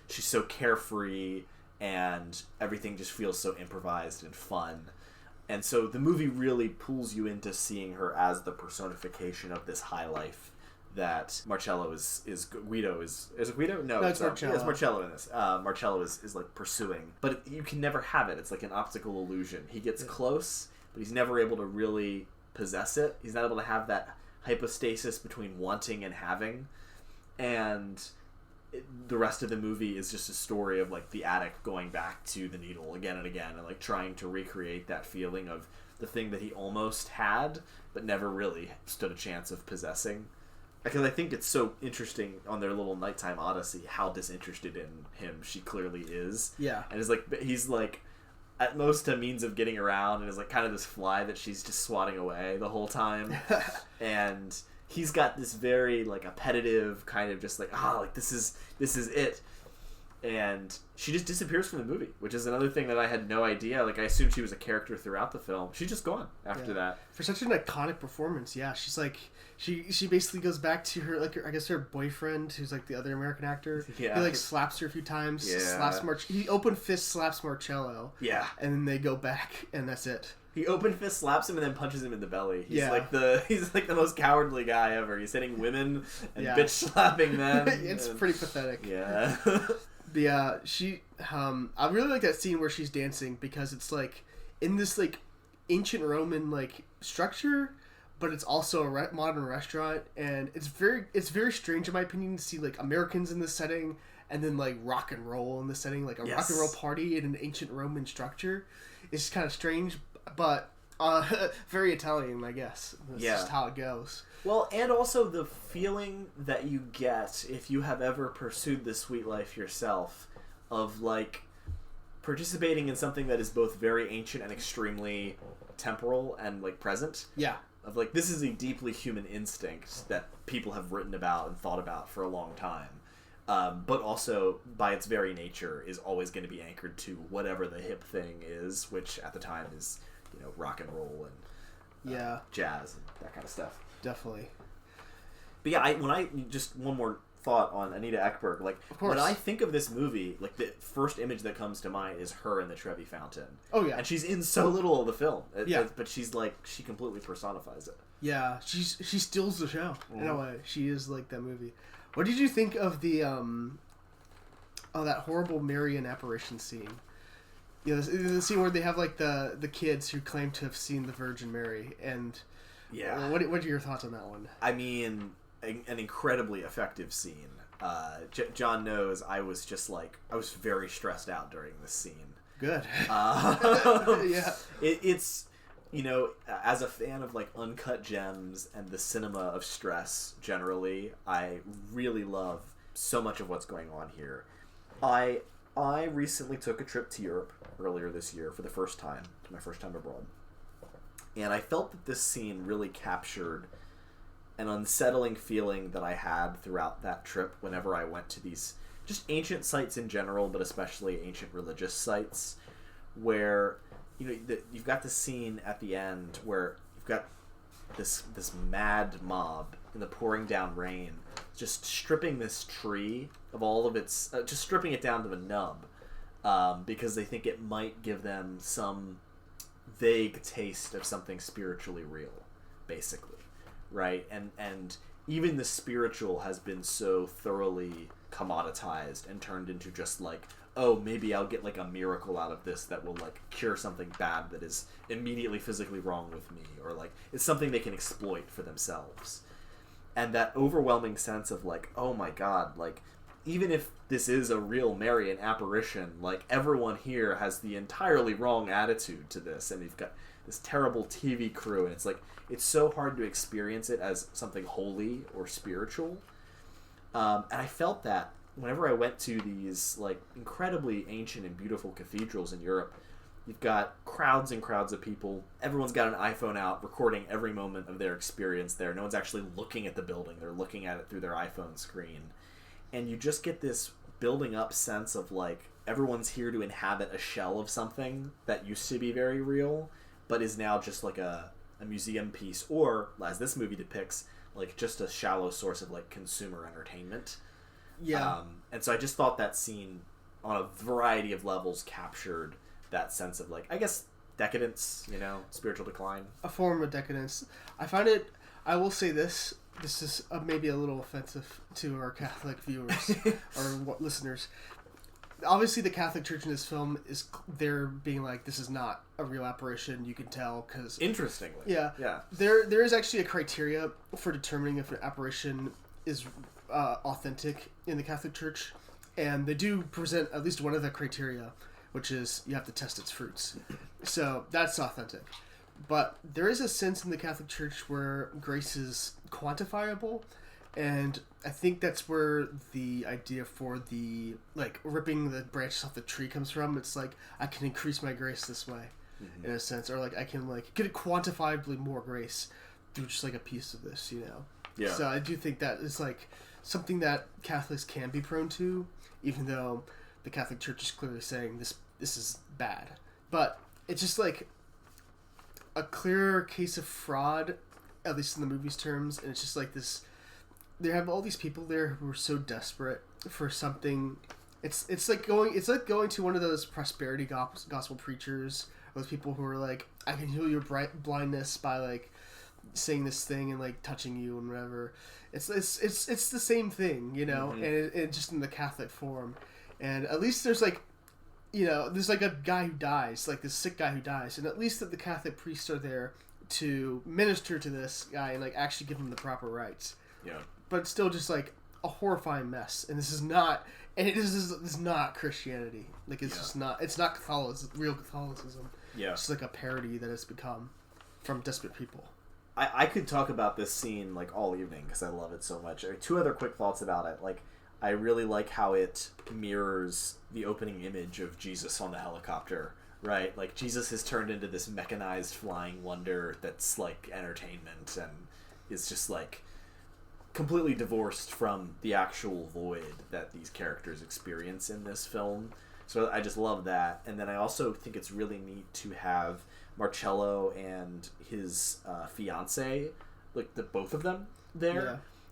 she's so carefree and everything just feels so improvised and fun. And so the movie really pulls you into seeing her as the personification of this high life that Marcello is Guido is it Guido? No, it's Marcello. Yeah, it's Marcello in this. Marcello is like pursuing, but you can never have it. It's like an optical illusion. He gets close, but he's never able to really possess it. He's not able to have that hypostasis between wanting and having, and the rest of the movie is just a story of like the addict going back to the needle again and again and like trying to recreate that feeling of the thing that he almost had but never really stood a chance of possessing. Because I think it's so interesting on their little nighttime odyssey how disinterested in him she clearly is. Yeah. And he's like at most a means of getting around and is like kind of this fly that she's just swatting away the whole time. And he's got this very like appetitive kind of just like like this is it. And she just disappears from the movie, which is another thing that I had no idea. Like, I assumed she was a character throughout the film. She's just gone after that. For such an iconic performance, yeah. She's like, she basically goes back to her, like, I guess her boyfriend, who's like the other American actor. Yeah. He like slaps her a few times. Yeah. He open fist slaps Marcello. Yeah. And then they go back, and that's it. He open fist slaps him and then punches him in the belly. He's like the most cowardly guy ever. He's hitting women and bitch slapping men. It's pretty pathetic. Yeah. I really like that scene where she's dancing because it's like in this like ancient Roman like structure, but it's also a modern restaurant, and it's very strange in my opinion to see like Americans in this setting and then like rock and roll in this setting, like a rock and roll party in an ancient Roman structure. It's kind of strange, but very Italian, I guess. That's just how it goes. Well, and also the feeling that you get if you have ever pursued the sweet life yourself of, like, participating in something that is both very ancient and extremely temporal and, like, present. Yeah. Of, like, this is a deeply human instinct that people have written about and thought about for a long time. But also, by its very nature, is always going to be anchored to whatever the hip thing is, which at the time is, rock and roll and jazz and that kind of stuff. Definitely. But yeah, just one more thought on Anita Ekberg. Like, when I think of this movie, like, the first image that comes to mind is her in the Trevi Fountain. Oh, yeah. And she's in so little of the film. But she's, like, she completely personifies it. Yeah, she steals the show, in a way. She is, like, that movie. What did you think of the, that horrible Marian apparition scene? The scene where they have, like, the kids who claim to have seen the Virgin Mary, and... Yeah. What are your thoughts on that one? I mean, an incredibly effective scene. John knows I was very stressed out during this scene. Good. Yeah. It's, as a fan of, like, uncut gems and the cinema of stress generally, I really love so much of what's going on here. I recently took a trip to Europe earlier this year for the first time, my first time abroad. And I felt that this scene really captured an unsettling feeling that I had throughout that trip whenever I went to these just ancient sites in general, but especially ancient religious sites, where, you've got this scene at the end where you've got this mad mob in the pouring down rain just stripping this tree of all of its... just stripping it down to the nub because they think it might give them some... vague taste of something spiritually real, basically, right? And even the spiritual has been so thoroughly commoditized and turned into just like, oh, maybe I'll get like a miracle out of this that will like cure something bad that is immediately physically wrong with me, or like it's something they can exploit for themselves. And that overwhelming sense of like, oh my god, like even if this is a real Marian apparition, like, everyone here has the entirely wrong attitude to this, and we've got this terrible TV crew, and it's like, it's so hard to experience it as something holy or spiritual. And I felt that whenever I went to these, like, incredibly ancient and beautiful cathedrals in Europe. You've got crowds and crowds of people. Everyone's got an iPhone out, recording every moment of their experience there. No one's actually looking at the building. They're looking at it through their iPhone screen. And you just get this building up sense of, like, everyone's here to inhabit a shell of something that used to be very real, but is now just like a museum piece, or, as this movie depicts, like, just a shallow source of, like, consumer entertainment. Yeah. And so I just thought that scene, on a variety of levels, captured that sense of, like, I guess decadence, spiritual decline. A form of decadence. I find it. I will say this. This is maybe a little offensive to our Catholic viewers or listeners. Obviously, the Catholic Church in this film is they're being like, this is not a real apparition. You can tell because interestingly, yeah. There is actually a criteria for determining if an apparition is authentic in the Catholic Church, and they do present at least one of the criteria, which is you have to test its fruits. So that's authentic. But there is a sense in the Catholic Church where grace is quantifiable, and I think that's where the idea for the, like, ripping the branches off the tree comes from. It's like, I can increase my grace this way, in a sense. Or, like, I can, like, get quantifiably more grace through just, like, a piece of this, Yeah. So I do think that is, like, something that Catholics can be prone to, even though the Catholic Church is clearly saying this is bad. But it's just, like, a clearer case of fraud, at least in the movie's terms, and it's just, like, this... They have all these people there who are so desperate for something. It's like going to one of those prosperity gospel preachers, those people who are like, I can heal your blindness by, like, saying this thing and, like, touching you and whatever. It's the same thing, and it just in the Catholic form. And at least there's, like, there's, like, a guy who dies, like this sick guy who dies, and at least that the Catholic priests are there to minister to this guy and, like, actually give him the proper rights. Yeah. But it's still just, like, a horrifying mess. And this is not... And this is not Christianity. Like, it's just not... It's not real Catholicism. Yeah. It's just, like, a parody that it's become from desperate people. I could talk about this scene, like, all evening because I love it so much. Two other quick thoughts about it. Like, I really like how it mirrors the opening image of Jesus on the helicopter, right? Like, Jesus has turned into this mechanized flying wonder that's, like, entertainment and is just, like... completely divorced from the actual void that these characters experience in this film. So I just love that. And then I also think it's really neat to have Marcello and his fiance, like the both of them there.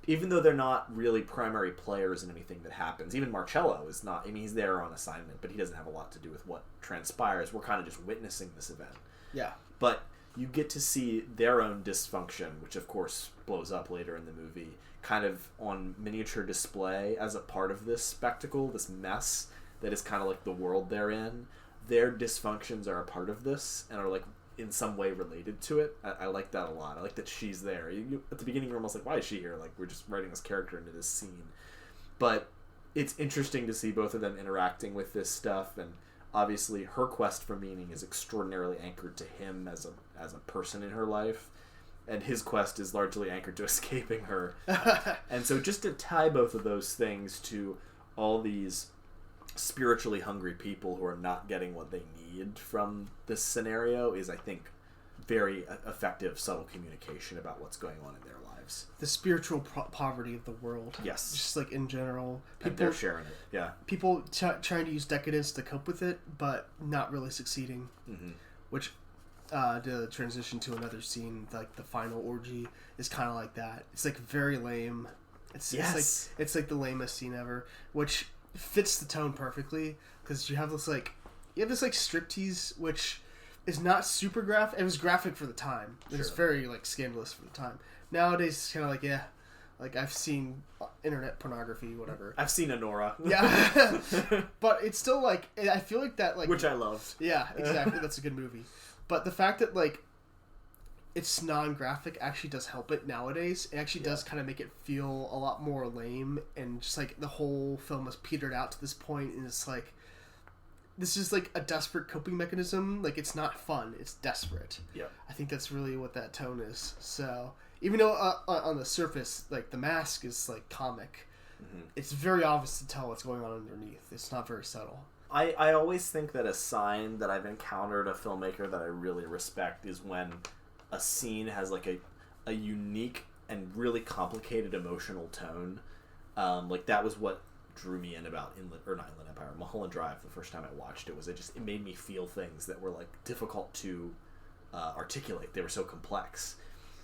Yeah. Even though they're not really primary players in anything that happens. Even Marcello is not, I mean, he's there on assignment, but he doesn't have a lot to do with what transpires. We're kind of just witnessing this event. Yeah. But you get to see their own dysfunction, which of course blows up later in the movie, kind of on miniature display as a part of this spectacle, this mess that is kind of like the world they're in. Their dysfunctions are a part of this and are, like, in some way related to it. I like that a lot. I like that she's there. At the beginning, you're almost like, why is she here? Like, we're just writing this character into this scene. But it's interesting to see both of them interacting with this stuff, and obviously her quest for meaning is extraordinarily anchored to him as a person in her life, and his quest is largely anchored to escaping her. And so just to tie both of those things to all these spiritually hungry people who are not getting what they need from this scenario is, I think, very effective, subtle communication about what's going on in their lives. The spiritual poverty of the world. Yes. Just, like, in general. People, and they're sharing it, yeah. People trying to use decadence to cope with it, but not really succeeding. Mm-hmm. Which... the transition to another scene, like the final orgy, is kind of like that. It's, like, very lame. It's like the lamest scene ever, which fits the tone perfectly because you have this striptease, which is not super graphic. It was graphic for the time. It was very, like, scandalous for the time. Nowadays, it's kind of like, yeah, like, I've seen internet pornography, whatever. I've seen Anora. Yeah, but it's still, like, I feel like that, like, which I loved. Yeah, exactly. That's a good movie. But the fact that, like, it's non-graphic actually does help it nowadays. It actually does kind of make it feel a lot more lame, and just, like, the whole film has petered out to this point, and it's like, this is, like, a desperate coping mechanism. Like, it's not fun. It's desperate. Yeah. I think that's really what that tone is. So, even though on the surface, like, the mask is, like, comic, it's very obvious to tell what's going on underneath. It's not very subtle. I always think that a sign that I've encountered a filmmaker that I really respect is when a scene has, like, a unique and really complicated emotional tone. Like, that was what drew me in about Mulholland Drive the first time I watched it. It made me feel things that were, like, difficult to articulate. They were so complex.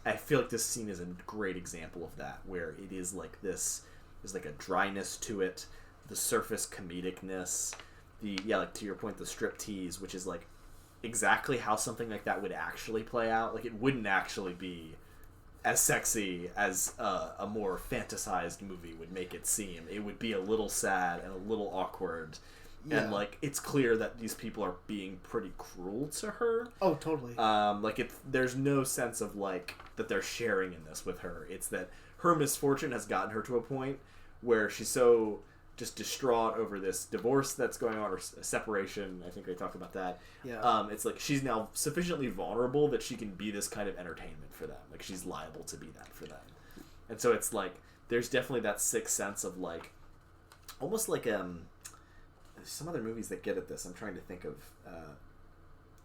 I feel like this scene is a great example of that, where it is like this, there's, like, a dryness to it, the surface comedicness, like, to your point, the striptease, which is, like, exactly how something like that would actually play out. Like, it wouldn't actually be as sexy as a more fantasized movie would make it seem. It would be a little sad and a little awkward. Yeah. And, like, it's clear that these people are being pretty cruel to her. Oh, totally. Like, there's no sense of, like, that they're sharing in this with her. It's that her misfortune has gotten her to a point where she's so just distraught over this divorce that's going on, or separation. I think they talk about that. Yeah. It's like she's now sufficiently vulnerable that she can be this kind of entertainment for them. Like, she's liable to be that for them. And so it's like, there's definitely that sixth sense of, like, almost like some other movies that get at this. I'm trying to think of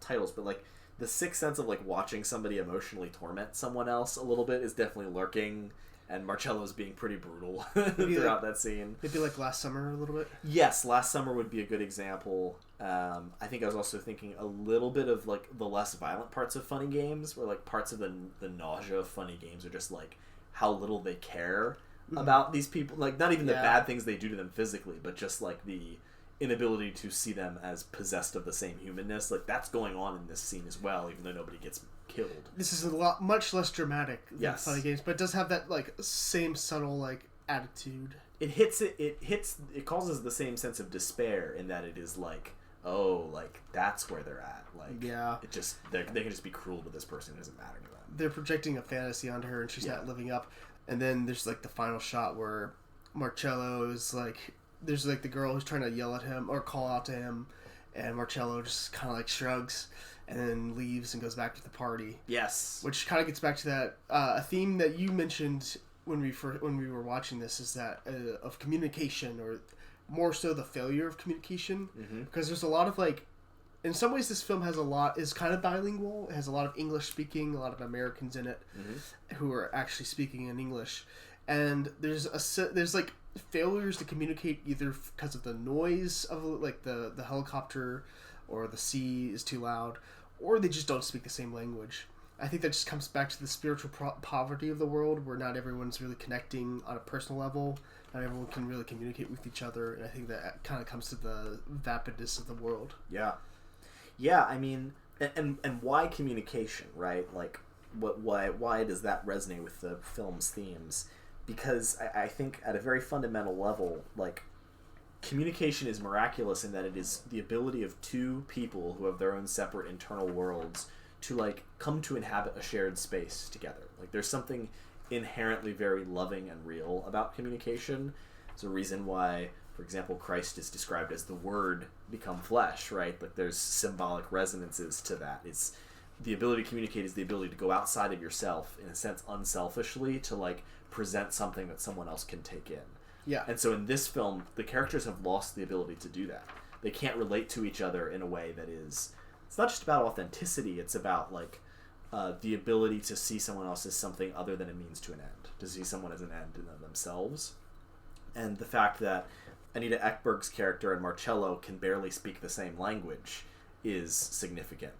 titles, but like the sixth sense of, like, watching somebody emotionally torment someone else a little bit is definitely lurking. And Marcello's being pretty brutal throughout that scene. Maybe like Last Summer a little bit? Yes, Last Summer would be a good example. I think I was also thinking a little bit of, like, the less violent parts of Funny Games, where, like, parts of the nausea of Funny Games are just, like, how little they care about these people. Like, not even the bad things they do to them physically, but just, like, the inability to see them as possessed of the same humanness. Like, that's going on in this scene as well, even though nobody gets killed. This is much less dramatic than Funny Games, but it does have that, like, same subtle, like, attitude. It causes the same sense of despair in that it is like, oh, like, that's where they're at. Like, it just, they can just be cruel to this person. It doesn't matter to them. They're projecting a fantasy onto her and she's not living up. And then there's, like, the final shot where Marcello is, like, there's, like, the girl who's trying to yell at him or call out to him, and Marcello just kind of, like, shrugs and then leaves and goes back to the party. Yes. Which kind of gets back to that a theme that you mentioned when we were watching this, is that of communication, or more so the failure of communication. Mm-hmm. Because there's a lot of, like, in some ways this film is kind of bilingual. It has a lot of English speaking, a lot of Americans in it who are actually speaking in English. And there's like failures to communicate, either because of the noise of, like, the helicopter, or the sea is too loud, or they just don't speak the same language. I think that just comes back to the spiritual poverty of the world, where not everyone's really connecting on a personal level. Not everyone can really communicate with each other, and I think that kind of comes to the vapidness of the world. Yeah. Yeah, I mean, and why communication, right? Like, why does that resonate with the film's themes? Because I think at a very fundamental level, like, communication is miraculous in that it is the ability of two people who have their own separate internal worlds to, like, come to inhabit a shared space together. Like, there's something inherently very loving and real about communication. It's a reason why, for example, Christ is described as the Word become flesh, right? Like, there's symbolic resonances to that. It's the ability to communicate is the ability to go outside of yourself, in a sense, unselfishly, to, like, present something that someone else can take in. Yeah. And so in this film, the characters have lost the ability to do that. They can't relate to each other in a way that is... It's not just about authenticity, it's about, like, the ability to see someone else as something other than a means to an end. To see someone as an end in themselves. And the fact that Anita Ekberg's character and Marcello can barely speak the same language is significant.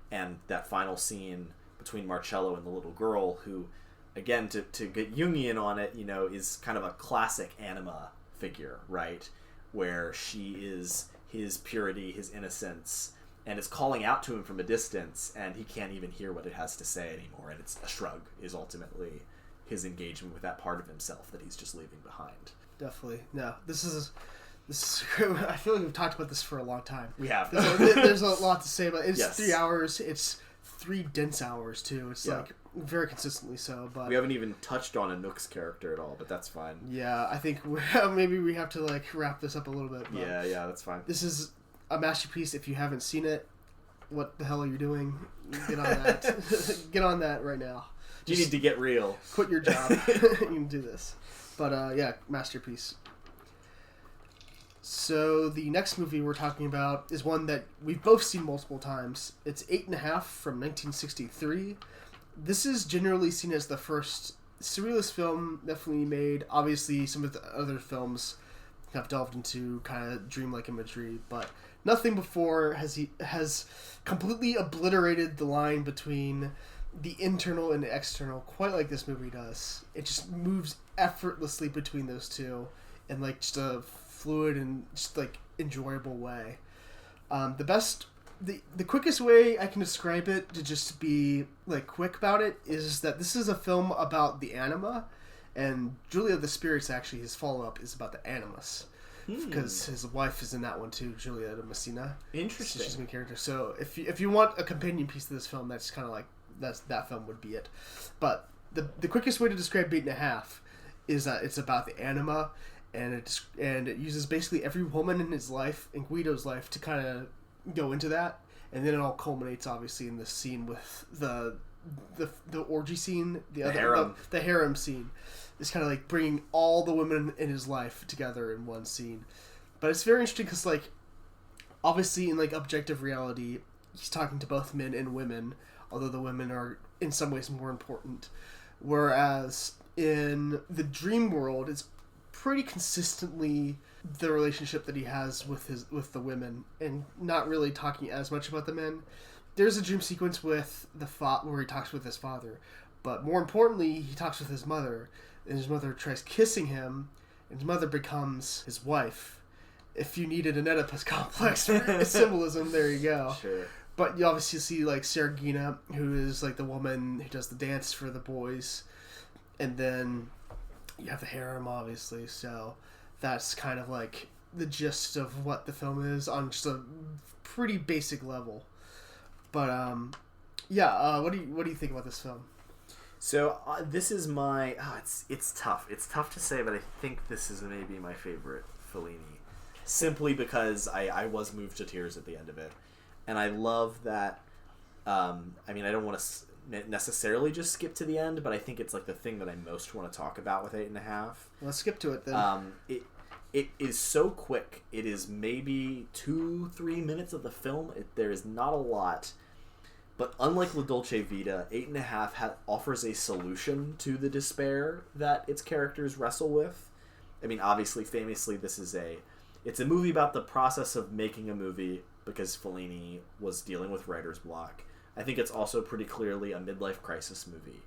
And that final scene between Marcello and the little girl, who... Again, to get Jungian on it, you know, is kind of a classic anima figure, right? Where she is his purity, his innocence, and is calling out to him from a distance, and he can't even hear what it has to say anymore. And it's a shrug is ultimately his engagement with that part of himself that he's just leaving behind. Definitely. No, this is I feel like we've talked about this for a long time. We have. There's a lot to say about it. It's Yes. 3 hours. It's 3 dense hours, too. It's like... Very consistently so, but... We haven't even touched on Anouk's character at all, but that's fine. Yeah, I think maybe we have to, like, wrap this up a little bit. Yeah, that's fine. This is a masterpiece. If you haven't seen it, what the hell are you doing? Get on that. Get on that right now. You need to get real. Quit your job. You can do this. But, yeah, masterpiece. So, the next movie we're talking about is one that we've both seen multiple times. It's 8.5 from 1963. This is generally seen as the first surrealist film that Fellini made. Obviously, some of the other films have delved into kind of dreamlike imagery, but nothing before has completely obliterated the line between the internal and the external, quite like this movie does. It just moves effortlessly between those two in, like, just a fluid and just, like, enjoyable way. The best the quickest way I can describe it, to just be like quick about it, is that this is a film about the anima, and Julia the Spirit's actually his follow-up is about the animus. Because his wife is in that one too, Julia de Messina. Interesting. So she's a main character. So if you want a companion piece to this film, that's kind of like that film would be it. But the quickest way to describe 8.5 is that it's about the anima, and it uses basically every woman in his life, in Guido's life, to kind of go into that, and then it all culminates obviously in this scene with the orgy scene, the harem scene. It's kind of like bringing all the women in his life together in one scene. But it's very interesting because, like, obviously in like objective reality, he's talking to both men and women, although the women are in some ways more important. Whereas in the dream world, it's pretty consistently the relationship that he has with the women, and not really talking as much about the men. There's a dream sequence with where he talks with his father, but more importantly, he talks with his mother, and his mother tries kissing him, and his mother becomes his wife. If you needed an Oedipus complex symbolism, there you go. Sure. But you obviously see like Sergina, who is like the woman who does the dance for the boys, and then you have the harem, obviously. So that's kind of like the gist of what the film is on just a pretty basic level. But what do you think about this film? So this is my it's tough. It's tough to say, but I think this is maybe my favorite Fellini, simply because I was moved to tears at the end of it, and I love that. I mean, I don't want to necessarily just skip to the end, but I think it's like the thing that I most want to talk about with 8.5. Let's skip to it then. It is so quick. It is maybe 2-3 minutes of the film. There is not a lot. But unlike La Dolce Vita, 8.5 offers a solution to the despair that its characters wrestle with. I mean, obviously, famously, it's a movie about the process of making a movie, because Fellini was dealing with writer's block. I think it's also pretty clearly a midlife crisis movie.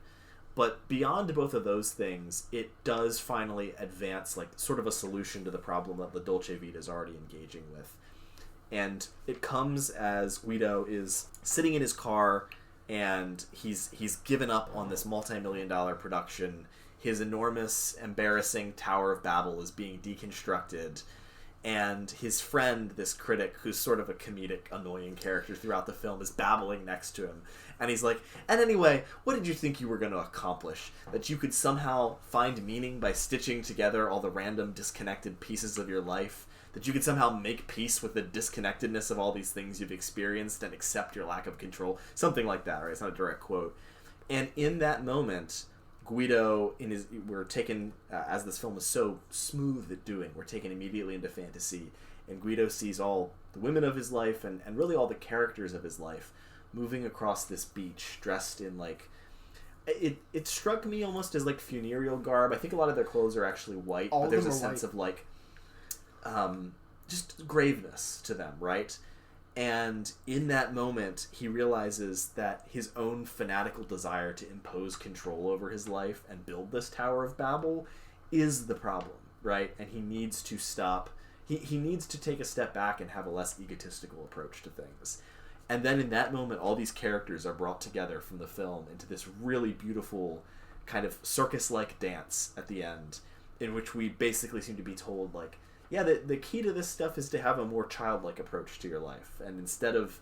But beyond both of those things, it does finally advance like sort of a solution to the problem that La Dolce Vita is already engaging with. And it comes as Guido is sitting in his car, and he's given up on this multi-million-dollar production. His enormous, embarrassing Tower of Babel is being deconstructed, and his friend, this critic, who's sort of a comedic, annoying character throughout the film, is babbling next to him. And he's like, and anyway, what did you think you were going to accomplish? That you could somehow find meaning by stitching together all the random, disconnected pieces of your life? That you could somehow make peace with the disconnectedness of all these things you've experienced and accept your lack of control? Something like that, right? It's not a direct quote. And in that moment, Guido, we're taken, as this film is so smooth at doing, we're taken immediately into fantasy, and Guido sees all the women of his life and really all the characters of his life moving across this beach, dressed in like, it struck me almost as like funereal garb. I think a lot of their clothes are actually white, but there's a sense of like, just graveness to them, right? And in that moment, he realizes that his own fanatical desire to impose control over his life and build this Tower of Babel is the problem, right? And he needs to stop. He needs to take a step back and have a less egotistical approach to things. And then in that moment, all these characters are brought together from the film into this really beautiful kind of circus-like dance at the end, in which we basically seem to be told, like, yeah, the key to this stuff is to have a more childlike approach to your life. And instead of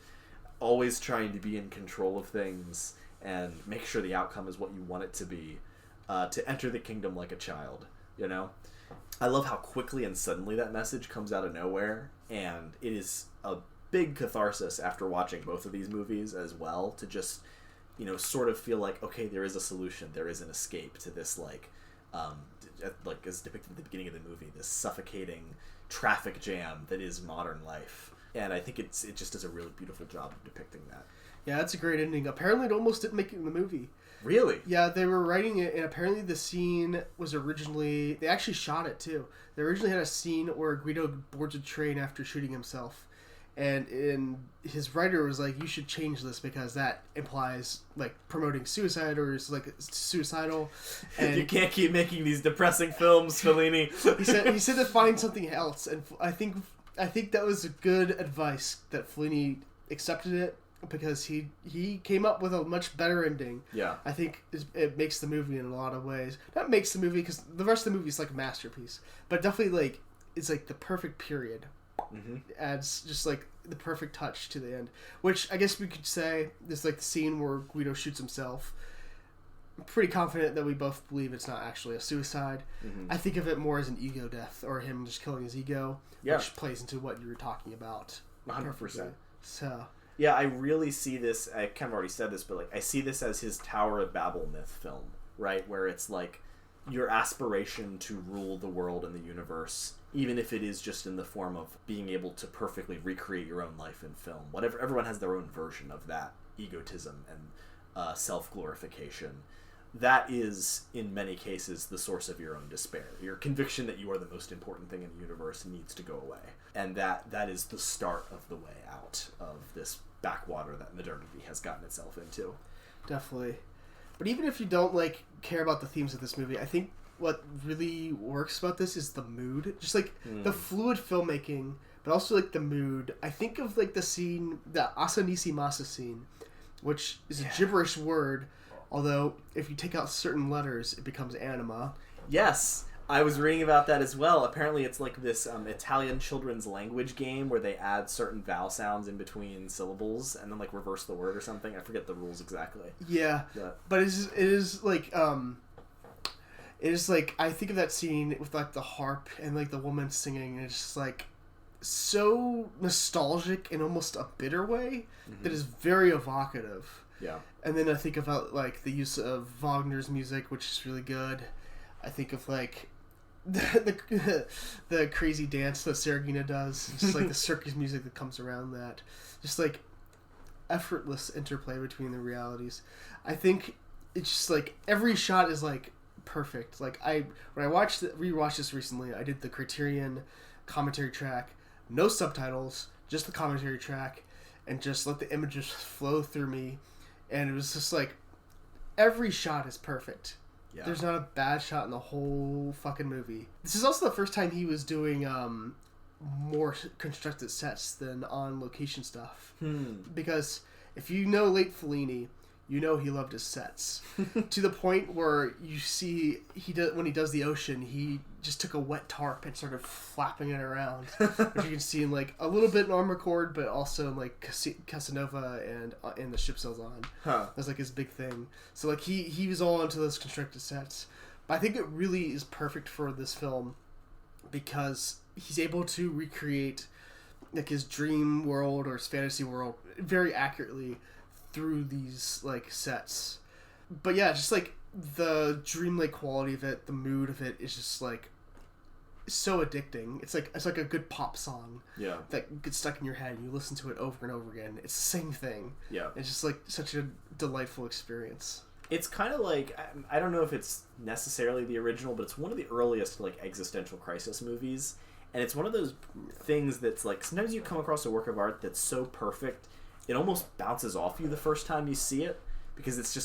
always trying to be in control of things and make sure the outcome is what you want it to be, to enter the kingdom like a child, you know? I love how quickly and suddenly that message comes out of nowhere, and it is a big catharsis after watching both of these movies as well, to just, you know, sort of feel like, okay, there is a solution, there is an escape to this, like as depicted at the beginning of the movie, this suffocating traffic jam that is modern life. And I think it just does a really beautiful job of depicting that. Yeah, that's a great ending. Apparently it almost didn't make it in the movie. Really? Yeah, they were writing it, and apparently the scene was originally... They actually shot it, too. They originally had a scene where Guido boards a train after shooting himself. And his writer was like, you should change this because that implies like promoting suicide or is like suicidal. And you can't keep making these depressing films, Fellini. he said to find something else, and I think that was a good advice that Fellini accepted it because he came up with a much better ending. Yeah. I think it makes the movie in a lot of ways. Not makes the movie, because the rest of the movie is like a masterpiece, but definitely like it's like the perfect period. Mm-hmm. Adds just like the perfect touch to the end, which I guess we could say is like the scene where Guido shoots himself. I'm pretty confident that we both believe it's not actually a suicide. Mm-hmm. I think of it more as an ego death, or him just killing his ego, which plays into what you were talking about. 100%. So yeah, I really see this. I kind of already said this, but like I see this as his Tower of Babel myth film, right? Where it's like your aspiration to rule the world and the universe, even if it is just in the form of being able to perfectly recreate your own life in film. Whatever, everyone has their own version of that egotism and self-glorification. That is, in many cases, the source of your own despair. Your conviction that you are the most important thing in the universe needs to go away. And that is the start of the way out of this backwater that modernity has gotten itself into. Definitely. But even if you don't like care about the themes of this movie, I think what really works about this is the mood. Just like the fluid filmmaking, but also like the mood. I think of like the scene, the Asanisi Masa scene, which is a gibberish word, although if you take out certain letters, it becomes anima. Yes, I was reading about that as well. Apparently it's like this Italian children's language game where they add certain vowel sounds in between syllables and then like reverse the word or something. I forget the rules exactly. Yeah, but it is like I think of that scene with like the harp and like the woman singing, and it's just like so nostalgic in almost a bitter way that is very evocative. Yeah. And then I think about like the use of Wagner's music, which is really good. I think of like the crazy dance that Sergina does, just like the circus music that comes around that, just like effortless interplay between the realities. I think it's just like every shot is like perfect. Like when I rewatched this recently, I did the Criterion commentary track, no subtitles, just the commentary track, and just let the images flow through me, and it was just like every shot is perfect. Yeah. There's not a bad shot in the whole fucking movie. This is also the first time he was doing more constructed sets than on location stuff. Because if you know late Fellini, you know he loved his sets to the point where you see when he does the ocean, he just took a wet tarp and started flapping it around, which you can see in like a little bit in Amarcord, but also in like Casanova and in The Ship Sails On. That's like his big thing. So like he was all into those constructed sets, but I think it really is perfect for this film because he's able to recreate like his dream world or his fantasy world very accurately through these like sets. But yeah, just like the dreamlike quality of it, the mood of it is just like so addicting. It's like a good pop song that gets stuck in your head and you listen to it over and over again. It's the same thing. It's just like such a delightful experience. It's kind of like, I don't know if it's necessarily the original, but it's one of the earliest like existential crisis movies, and it's one of those things that's like sometimes you come across a work of art that's so perfect it almost bounces off you the first time you see it, because it's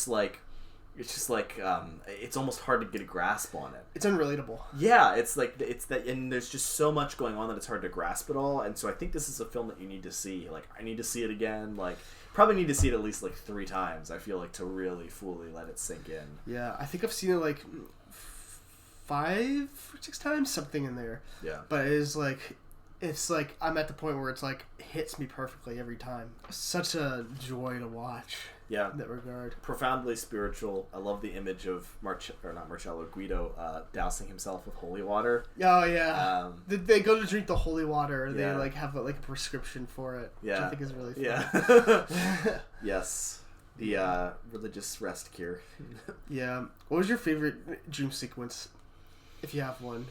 almost hard to get a grasp on it. It's unrelatable. Yeah, it's that, and there's just so much going on that it's hard to grasp it all. And so I think this is a film that you need to see. Like, I need to see it again. Like, probably need to see it at least like 3 times. I feel like to really fully let it sink in. Yeah, I think I've seen it like 5 or 6 times, something in there. Yeah, but it's like I'm at the point where it's like hits me perfectly every time. Such a joy to watch. Yeah, in that regard. Profoundly spiritual. I love the image of Guido dousing himself with holy water. Oh yeah. They go to drink the holy water. They like have a prescription for it. Yeah, which I think is really fun. Yeah. Yes. The religious rest cure. Yeah. What was your favorite dream sequence, if you have one?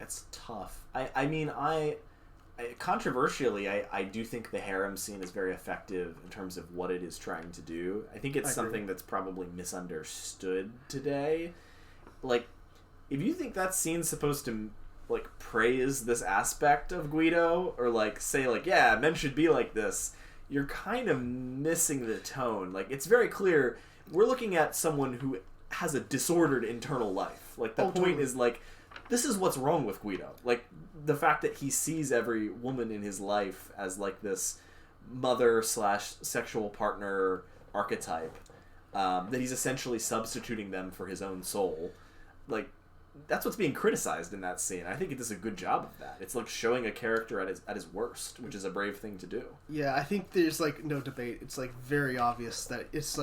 It's tough. I mean, controversially, I do think the harem scene is very effective in terms of what it is trying to do. I think it's something that's probably misunderstood today. Like, if you think that scene's supposed to like praise this aspect of Guido, or like say like, yeah, men should be like this, you're kind of missing the tone. Like, it's very clear we're looking at someone who has a disordered internal life. Like, the point is like, this is what's wrong with Guido. Like, the fact that he sees every woman in his life as like this mother / sexual partner archetype, that he's essentially substituting them for his own soul. Like, that's what's being criticized in that scene. I think it does a good job of that. It's like showing a character at his worst, which is a brave thing to do. Yeah, I think there's like no debate. It's like very obvious that it's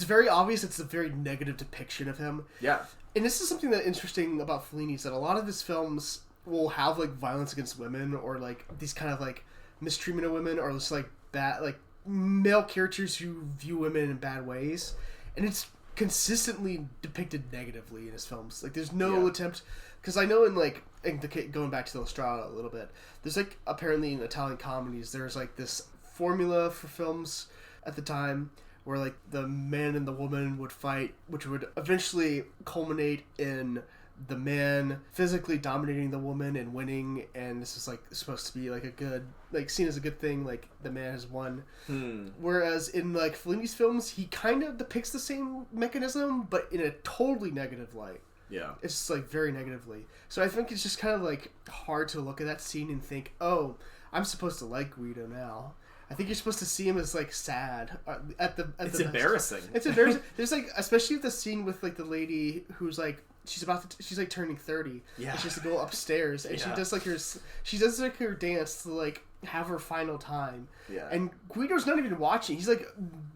very obvious it's a very negative depiction of him. Yeah. And this is something that's interesting about Fellini, is that a lot of his films will have like violence against women, or like these kind of like mistreatment of women, or just like bad, like male characters who view women in bad ways. And it's consistently depicted negatively in his films. Like, there's no attempt, because I know going back to the Strada a little bit, there's like apparently in Italian comedies there's like this formula for films at the time where like the man and the woman would fight, which would eventually culminate in the man physically dominating the woman and winning, and this is like supposed to be like a good, like seen as a good thing, like the man has won. Whereas in like Fellini's films, he kind of depicts the same mechanism, but in a totally negative light. Yeah. It's just like very negatively. So I think it's just kind of like hard to look at that scene and think, oh, I'm supposed to like Guido now. I think you're supposed to see him as like sad It's embarrassing. It's embarrassing. There's like, especially the scene with like the lady who's like, she's like turning 30. Yeah. And she has to go upstairs, and she does like her dance to like have her final time. Yeah. And Guido's not even watching. He's like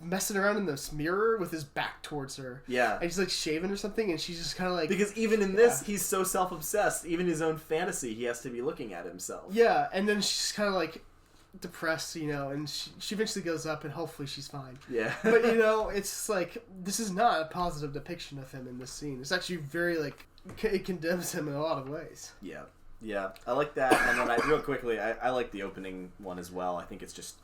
messing around in this mirror with his back towards her. Yeah. And he's like shaving or something, and she's just kind of like, because even in this, he's so self-obsessed. Even his own fantasy, he has to be looking at himself. Yeah. And then she's kind of like depressed, and she eventually goes up, and hopefully she's fine. Yeah. But it's like, this is not a positive depiction of him in this scene. It's actually very like, it condemns him in a lot of ways. Yeah, I like that. And then real quickly, I like the opening one as well. I think it's just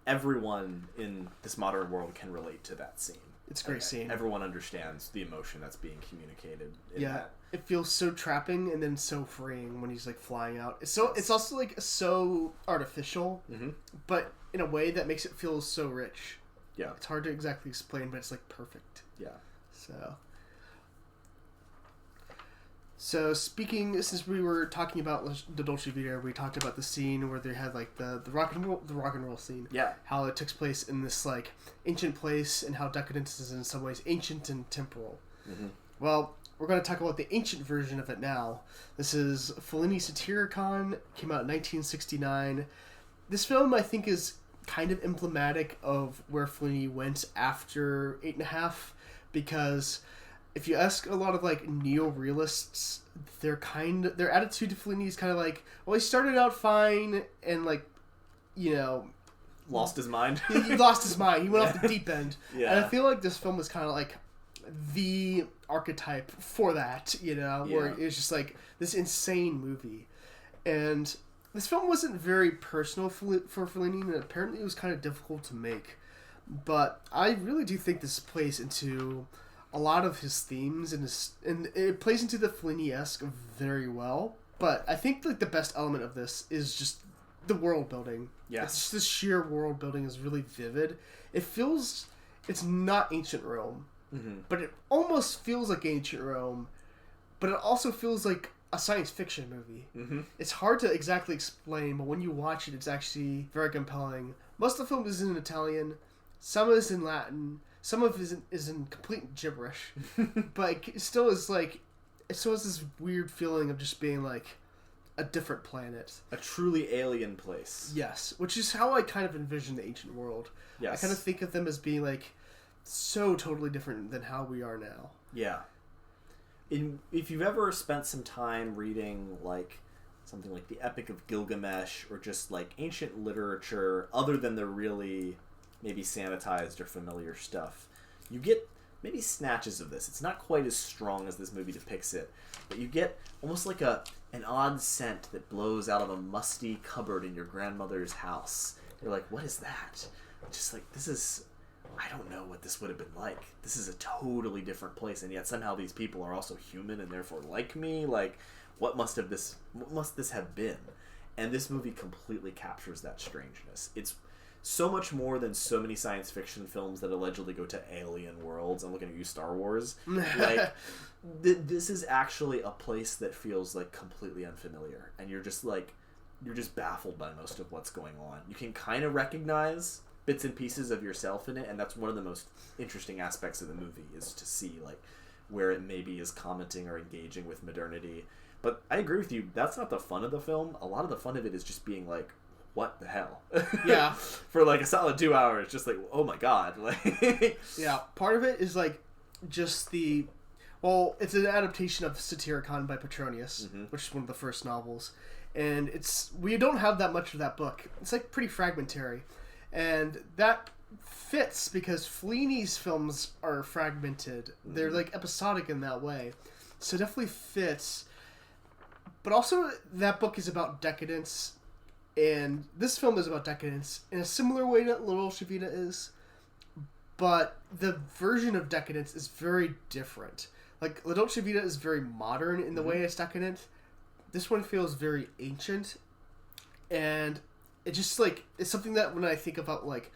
everyone in this modern world can relate to that scene. It's a great scene. Everyone understands the emotion that's being communicated in that. It feels so trapping and then so freeing when he's like flying out. It's also like so artificial, but in a way that makes it feel so rich. Yeah. It's hard to exactly explain, but it's like perfect. Yeah. So speaking, since we were talking about the Dolce Vita, we talked about the scene where they had like the rock and roll scene. Yeah. How it takes place in this like ancient place, and how decadence is in some ways ancient and temporal. Well, we're going to talk about the ancient version of it now. This is Fellini Satyricon, came out in 1969. This film, I think, is kind of emblematic of where Fellini went after 8.5, because if you ask a lot of like neo-realists, their attitude to Fellini is kind of like, well, he started out fine and like, lost his mind. he lost his mind. He went off the deep end. Yeah. And I feel like this film was kind of like the archetype for that, where it was just like this insane movie. And this film wasn't very personal for Fellini, and apparently it was kind of difficult to make. But I really do think this plays into a lot of his themes, and it plays into the Fellini-esque very well. But I think like the best element of this is just the world building. Yes. It's just the sheer world building is really vivid. It's not ancient Rome, but it almost feels like ancient Rome, but it also feels like a science fiction movie. It's hard to exactly explain, but when you watch it, it's actually very compelling. Most of the film is in Italian, some is in Latin, some of it is in complete gibberish, but it still has this weird feeling of just being like a different planet. A truly alien place. Yes, which is how I kind of envision the ancient world. Yes. I kind of think of them as being like so totally different than how we are now. Yeah. If you've ever spent some time reading like something like the Epic of Gilgamesh, or just like ancient literature other than the really maybe sanitized or familiar stuff, you get maybe snatches of this. It's not quite as strong as this movie depicts it, but you get almost like an odd scent that blows out of a musty cupboard in your grandmother's house. You're like, what is that? Just like, I don't know what this would have been like. This is a totally different place, and yet somehow these people are also human and therefore like me. Like, what must this have been? And this movie completely captures that strangeness. It's so much more than so many science fiction films that allegedly go to alien worlds. I'm looking at you, Star Wars. Like, this is actually a place that feels like completely unfamiliar, and you're just like, you're just baffled by most of what's going on. You can kind of recognize bits and pieces of yourself in it, and that's one of the most interesting aspects of the movie, is to see like where it maybe is commenting or engaging with modernity. But I agree with you, that's not the fun of the film. A lot of the fun of it is just being like, what the hell? Yeah. For like a solid 2 hours, just like, oh my god. Like, yeah, part of it is like just the... Well, it's an adaptation of Satyricon by Petronius, which is one of the first novels. And we don't have that much of that book. It's like pretty fragmentary. And that fits because Fellini's films are fragmented. They're like episodic in that way. So it definitely fits. But also that book is about decadence. And this film is about decadence in a similar way that La Dolce Vita is. But the version of decadence is very different. Like, La Dolce Vita is very modern in the way it's decadent. This one feels very ancient. And it just, like, it's something that when I think about, like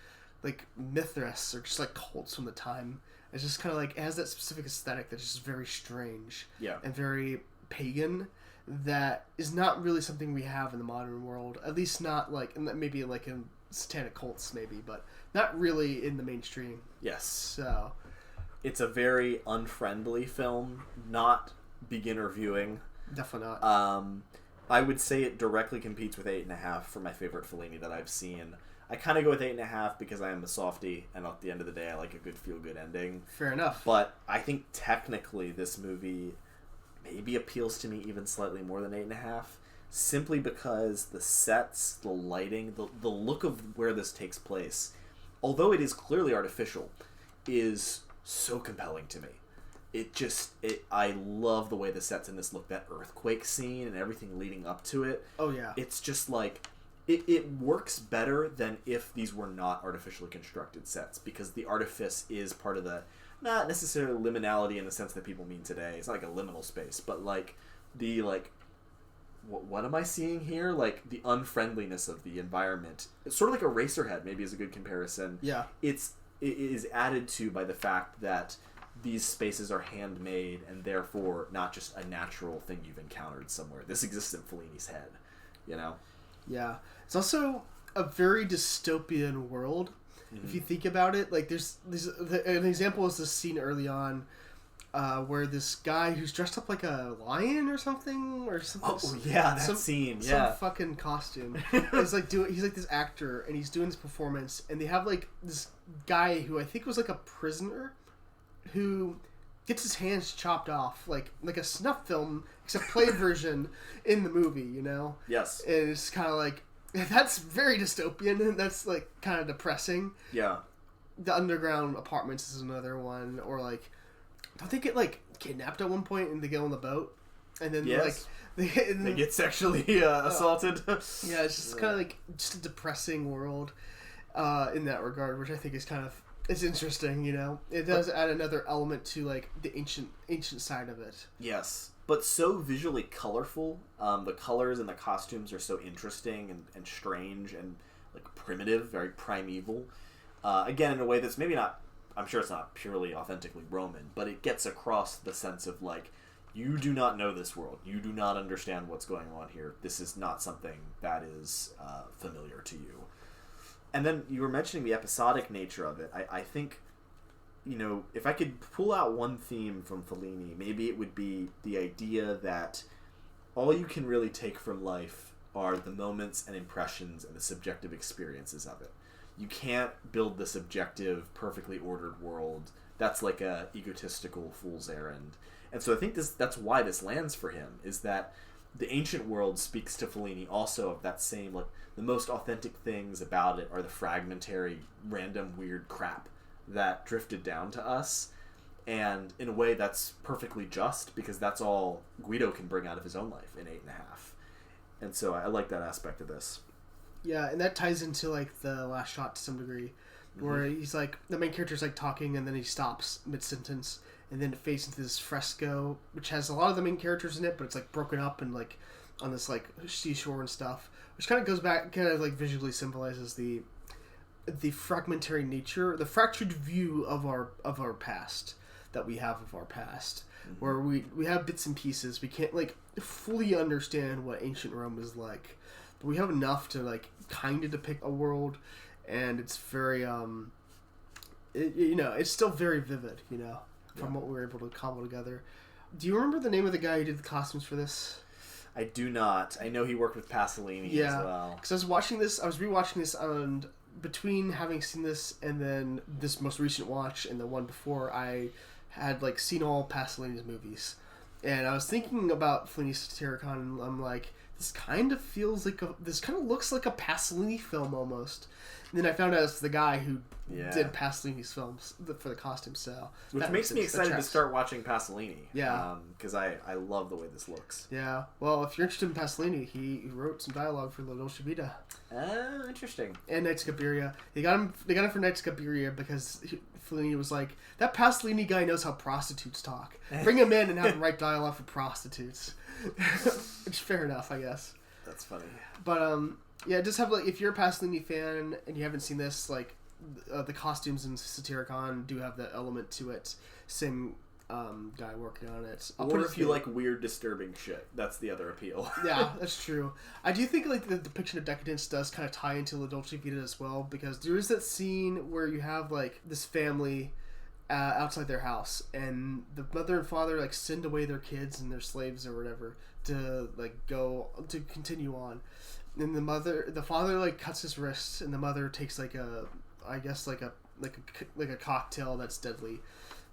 Mithras or just, like, cults from the time, it's just kind of, like, it has that specific aesthetic that's just very strange. Yeah. And very pagan. That is not really something we have in the modern world. At least not, like, maybe, like, in satanic cults, maybe, but not really in the mainstream. Yes. So... It's a very unfriendly film, not beginner viewing. Definitely not. I would say it directly competes with 8.5 for my favorite Fellini that I've seen. I kind of go with 8.5 because I am a softie, and at the end of the day, I like a good feel-good ending. Fair enough. But I think technically this movie maybe appeals to me even slightly more than 8.5, simply because the sets, the lighting, the look of where this takes place, although it is clearly artificial, is so compelling to me. I love the way the sets in this look. That earthquake scene and everything leading up to it. Oh yeah. It's just like it works better than if these were not artificially constructed sets, because the artifice is part of the, not necessarily liminality in the sense that people mean today. It's not like a liminal space, but like the like what am I seeing here? Like the unfriendliness of the environment. It's sort of like Eraserhead, maybe is a good comparison. Yeah. It is added to by the fact that these spaces are handmade and therefore not just a natural thing you've encountered somewhere. This exists in Fellini's head, you know? Yeah. It's also a very dystopian world, if you think about it. Like, an example is this scene early on where this guy who's dressed up like a lion or something. Oh, yeah, that scene, yeah. Some fucking costume. He's like this actor, and he's doing this performance, and they have, like, this guy who I think was, like, a prisoner who gets his hands chopped off, like a snuff film, except played version in the movie, you know? Yes. And it's kind of like, that's very dystopian, and that's, like, kind of depressing. Yeah. The underground apartments is another one, or, like, don't they get, like, kidnapped at one point and they get on the boat? And then, yes. like, they get sexually assaulted. Yeah, it's just kind of, like, just a depressing world in that regard, which I think is kind of, it's interesting, you know? It does add another element to, like, the ancient side of it. Yes. But so visually colorful. The colors and the costumes are so interesting and strange and, like, primitive, very primeval. Again, in a way that's maybe not, I'm sure it's not purely authentically Roman, but it gets across the sense of, like, you do not know this world. You do not understand what's going on here. This is not something that is familiar to you. And then you were mentioning the episodic nature of it. I think, you know, if I could pull out one theme from Fellini, maybe it would be the idea that all you can really take from life are the moments and impressions and the subjective experiences of it. You can't build this objective, perfectly ordered world. That's like a egotistical fool's errand. And so I think that's why this lands for him, is that the ancient world speaks to Fellini also of that same, like, the most authentic things about it are the fragmentary, random, weird crap that drifted down to us. And in a way that's perfectly just, because that's all Guido can bring out of his own life in 8.5. And so I like that aspect of this. Yeah, and that ties into, like, the last shot to some degree, where he's, like, the main character's, like, talking, and then he stops mid-sentence, and then it fades into this fresco, which has a lot of the main characters in it, but it's, like, broken up and, like, on this, like, seashore and stuff, which kind of goes back, kind of, like, visually symbolizes the fragmentary nature, the fractured view of our past, that we have of our past, where we have bits and pieces. We can't, like, fully understand what ancient Rome is like. but we have enough to like kind of depict a world, and it's very it's still very vivid, from what we were able to cobble together. Do you remember the name of the guy who did the costumes for this? I do not. I know he worked with Pasolini as well. Because I was rewatching this, and between having seen this and then this most recent watch and the one before, I had like seen all Pasolini's movies, and I was thinking about Fellini Satyricon, and I'm like, this kind of looks like a Pasolini film almost. And then I found out it's the guy who did Pasolini's films for the costume, so which makes me excited to start watching Pasolini. Yeah, because I love the way this looks. Yeah, well, if you're interested in Pasolini, he wrote some dialogue for La Dolce Vita. Oh, interesting. And Knights of Cabiria. They got him for Knights of Cabiria because Fellini was like, that Pasolini guy knows how prostitutes talk. Bring him in and have him write dialogue for prostitutes. Which fair enough, I guess. That's funny. But just have like, if you're a Pasolini fan and you haven't seen this, like the costumes in Satyricon do have that element to it. Same guy working on it. Or if you like weird, disturbing shit, that's the other appeal. Yeah, that's true. I do think like the depiction of decadence does kind of tie into La Dolce Vita as well, because there is that scene where you have like this family outside their house, and the mother and father like send away their kids and their slaves or whatever to like go to continue on, and the father like cuts his wrist, and the mother takes like a cocktail that's deadly.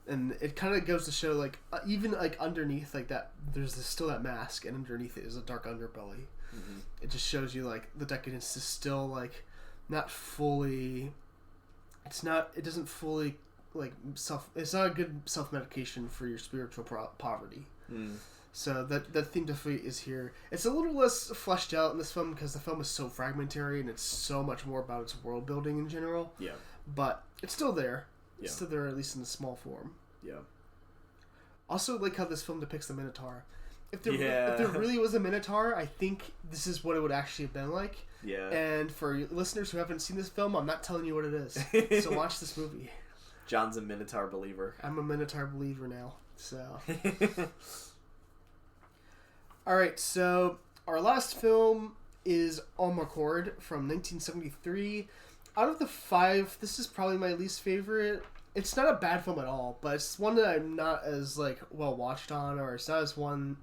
And it kind of goes to show, like, even, like, underneath, like, that, there's still that mask, and underneath it is a dark underbelly. Mm-hmm. It just shows you, like, the decadence is still, like, not fully, it doesn't fully, like, it's not a good self-medication for your spiritual poverty. Mm. So that theme definitely is here. It's a little less fleshed out in this film because the film is so fragmentary, and it's so much more about its world building in general. Yeah. But it's still there. Yeah. It's still there, at least in a small form. Yeah. Also, like how this film depicts the Minotaur. If there really was a Minotaur, I think this is what it would actually have been like. Yeah. And for listeners who haven't seen this film, I'm not telling you what it is. So watch this movie. John's a Minotaur believer. I'm a Minotaur believer now. So. Alright, so our last film is Amarcord from 1973. Out of the 5, this is probably my least favorite. It's not a bad film at all, but it's one that I'm not as like well watched on, or it's not one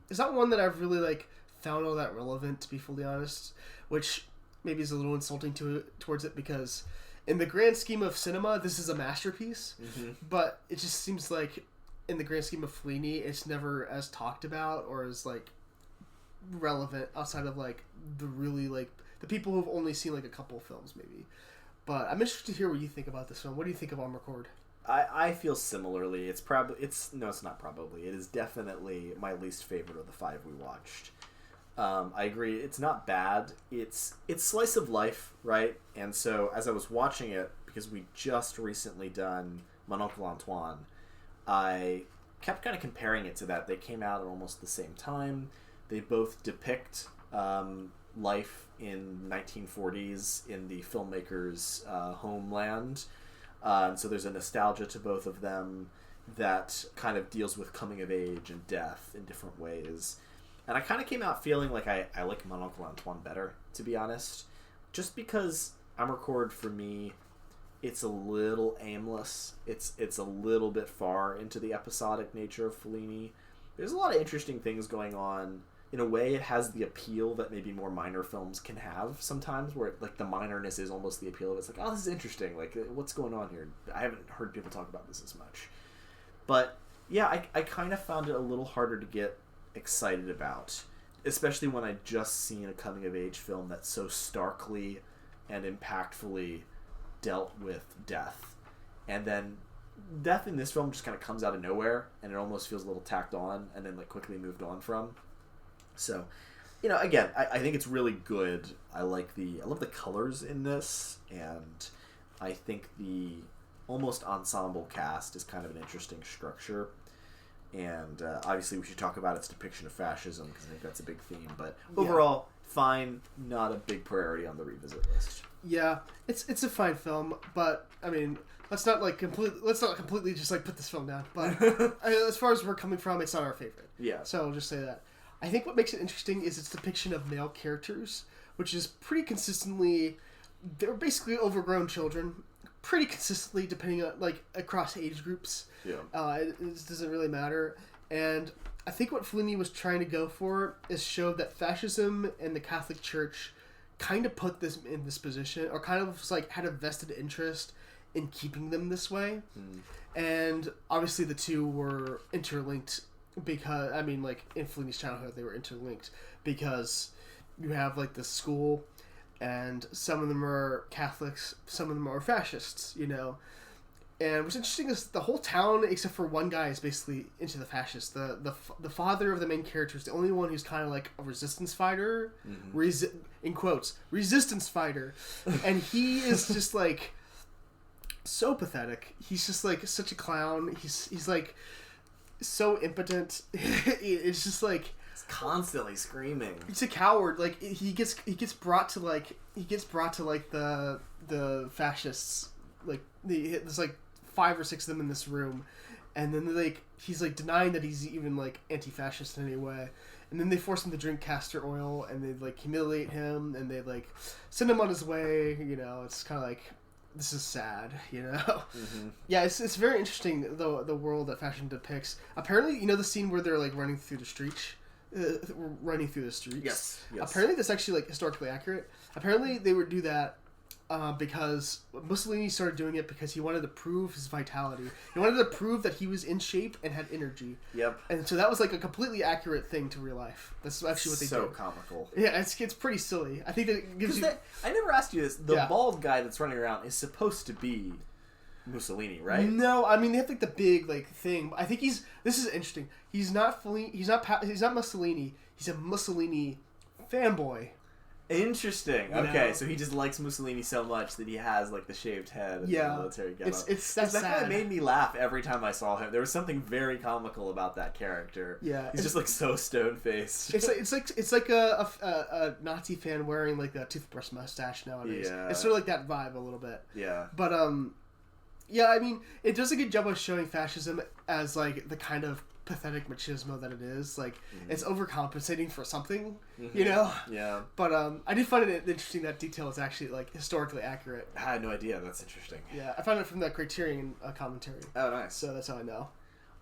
that I've really like found all that relevant, to be fully honest. Which maybe is a little insulting towards it, because in the grand scheme of cinema, this is a masterpiece. Mm-hmm. But it just seems like in the grand scheme of Fellini, it's never as talked about or as like relevant outside of like the really like the people who've only seen like a couple of films maybe. But I'm interested to hear what you think about this film. What do you think of Amarcord? I feel similarly. It's not probably. It is definitely my least favorite of the 5 we watched. I agree. It's not bad. It's slice of life, right? And so as I was watching it, because we just recently done Mon Oncle Antoine, I kept kind of comparing it to that. They came out at almost the same time. They both depict life in 1940s in the filmmaker's homeland. So there's a nostalgia to both of them that kind of deals with coming of age and death in different ways. And I kind of came out feeling like I like Mon Oncle Antoine better, to be honest. Just because Amarcord, for me, it's a little aimless. It's a little bit far into the episodic nature of Fellini. There's a lot of interesting things going on. In a way, it has the appeal that maybe more minor films can have sometimes, where like the minorness is almost the appeal of it. It's like, oh, this is interesting. Like, what's going on here? I haven't heard people talk about this as much. But yeah, I kind of found it a little harder to get excited about, especially when I'd just seen a coming-of-age film that so starkly and impactfully dealt with death. And then death in this film just kind of comes out of nowhere, and it almost feels a little tacked on and then like quickly moved on from. So, again, I think it's really good. I love the colors in this, and I think the almost ensemble cast is kind of an interesting structure. And obviously we should talk about its depiction of fascism, because I think that's a big theme. But overall, fine, not a big priority on the revisit list. Yeah, it's a fine film, but I mean, let's not completely just like put this film down. But as far as we're coming from, it's not our favorite. Yeah. So I'll just say that. I think what makes it interesting is its depiction of male characters, which is pretty consistently, they're basically overgrown children, pretty consistently depending on, like, across age groups. Yeah. It doesn't really matter. And I think what Fellini was trying to go for is show that fascism and the Catholic Church kind of put this in this position, or kind of like had a vested interest in keeping them this way. And obviously the two were interlinked because, I mean, like, in Fellini's childhood they were interlinked because you have, like, the school, and some of them are Catholics, some of them are fascists, you know. And what's interesting is the whole town, except for one guy, is basically into the fascists. The father of the main character is the only one who's kind of like a resistance fighter, in quotes, resistance fighter, and he is just like so pathetic. He's just like such a clown. He's like so impotent. It's just like he's constantly screaming. He's a coward. Like he gets brought to the fascists. Like there's like 5 or 6 of them in this room, and then like he's like denying that he's even like anti-fascist in any way, and then they force him to drink castor oil, and they like humiliate him, and they like send him on his way. You know, it's kind of like, this is sad, you know. Yeah, it's very interesting the world that fashion depicts. Apparently, you know the scene where they're like running through the streets. Yes. Apparently, that's actually like historically accurate. Apparently, they would do that because Mussolini started doing it because he wanted to prove his vitality. He wanted to prove that he was in shape and had energy. Yep. And so that was like a completely accurate thing to real life. That's actually what they do. So comical. Yeah, it's pretty silly. I think that it gives you... I never asked you this. The bald guy that's running around is supposed to be Mussolini, right? No, I mean they have like the big like thing. I think he's... This is interesting. He's not Mussolini. He's a Mussolini fanboy. Interesting. Okay, so he just likes Mussolini so much that he has like the shaved head and the military getup. It's that kind of made me laugh every time I saw him. There was something very comical about that character. Yeah, he's just like so stone faced. It's like a Nazi fan wearing like a toothbrush mustache nowadays. Yeah. It's sort of like that vibe a little bit. Yeah. But yeah, I mean, it does a good job of showing fascism as like the kind of pathetic machismo that it is. Like it's overcompensating for something, you know. Yeah. But I did find it interesting that detail is actually like historically accurate. I had no idea. That's interesting. Yeah, I found it from the Criterion commentary. Oh, nice. So that's how I know.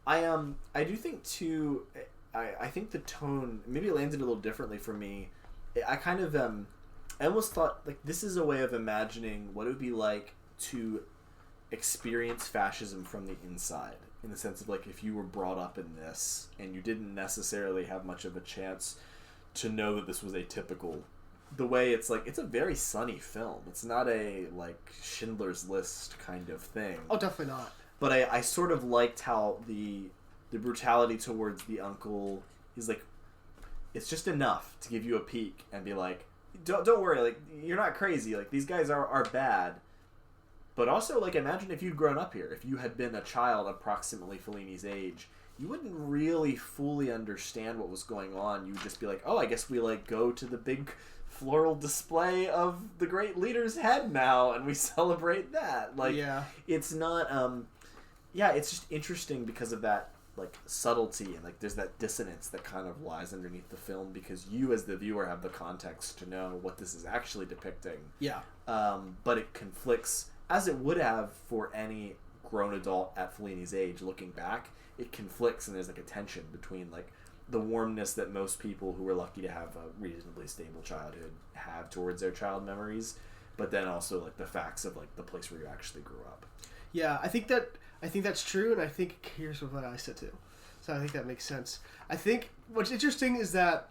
I do think too. I think the tone maybe landed a little differently for me. I kind of I almost thought like this is a way of imagining what it would be like to experience fascism from the inside. In the sense of like if you were brought up in this and you didn't necessarily have much of a chance to know that this was atypical. The way it's like it's a very sunny film. It's not a like Schindler's List kind of thing. Oh, definitely not. But I sort of liked how the brutality towards the uncle is like it's just enough to give you a peek and be like don't worry, like you're not crazy, like these guys are bad. But also, like, imagine if you'd grown up here. If you had been a child approximately Fellini's age, you wouldn't really fully understand what was going on. You would just be like, oh, I guess we, like, go to the big floral display of the great leader's head now, and we celebrate that. Like, it's not, it's just interesting because of that, like, subtlety, and, like, there's that dissonance that kind of lies underneath the film, because you, as the viewer, have the context to know what this is actually depicting. Yeah. But it conflicts... As it would have for any grown adult at Fellini's age, looking back, it conflicts and there's like a tension between like the warmness that most people who were lucky to have a reasonably stable childhood have towards their child memories, but then also like the facts of like the place where you actually grew up. Yeah, I think that's true, and I think here's what I said too. So I think that makes sense. I think what's interesting is that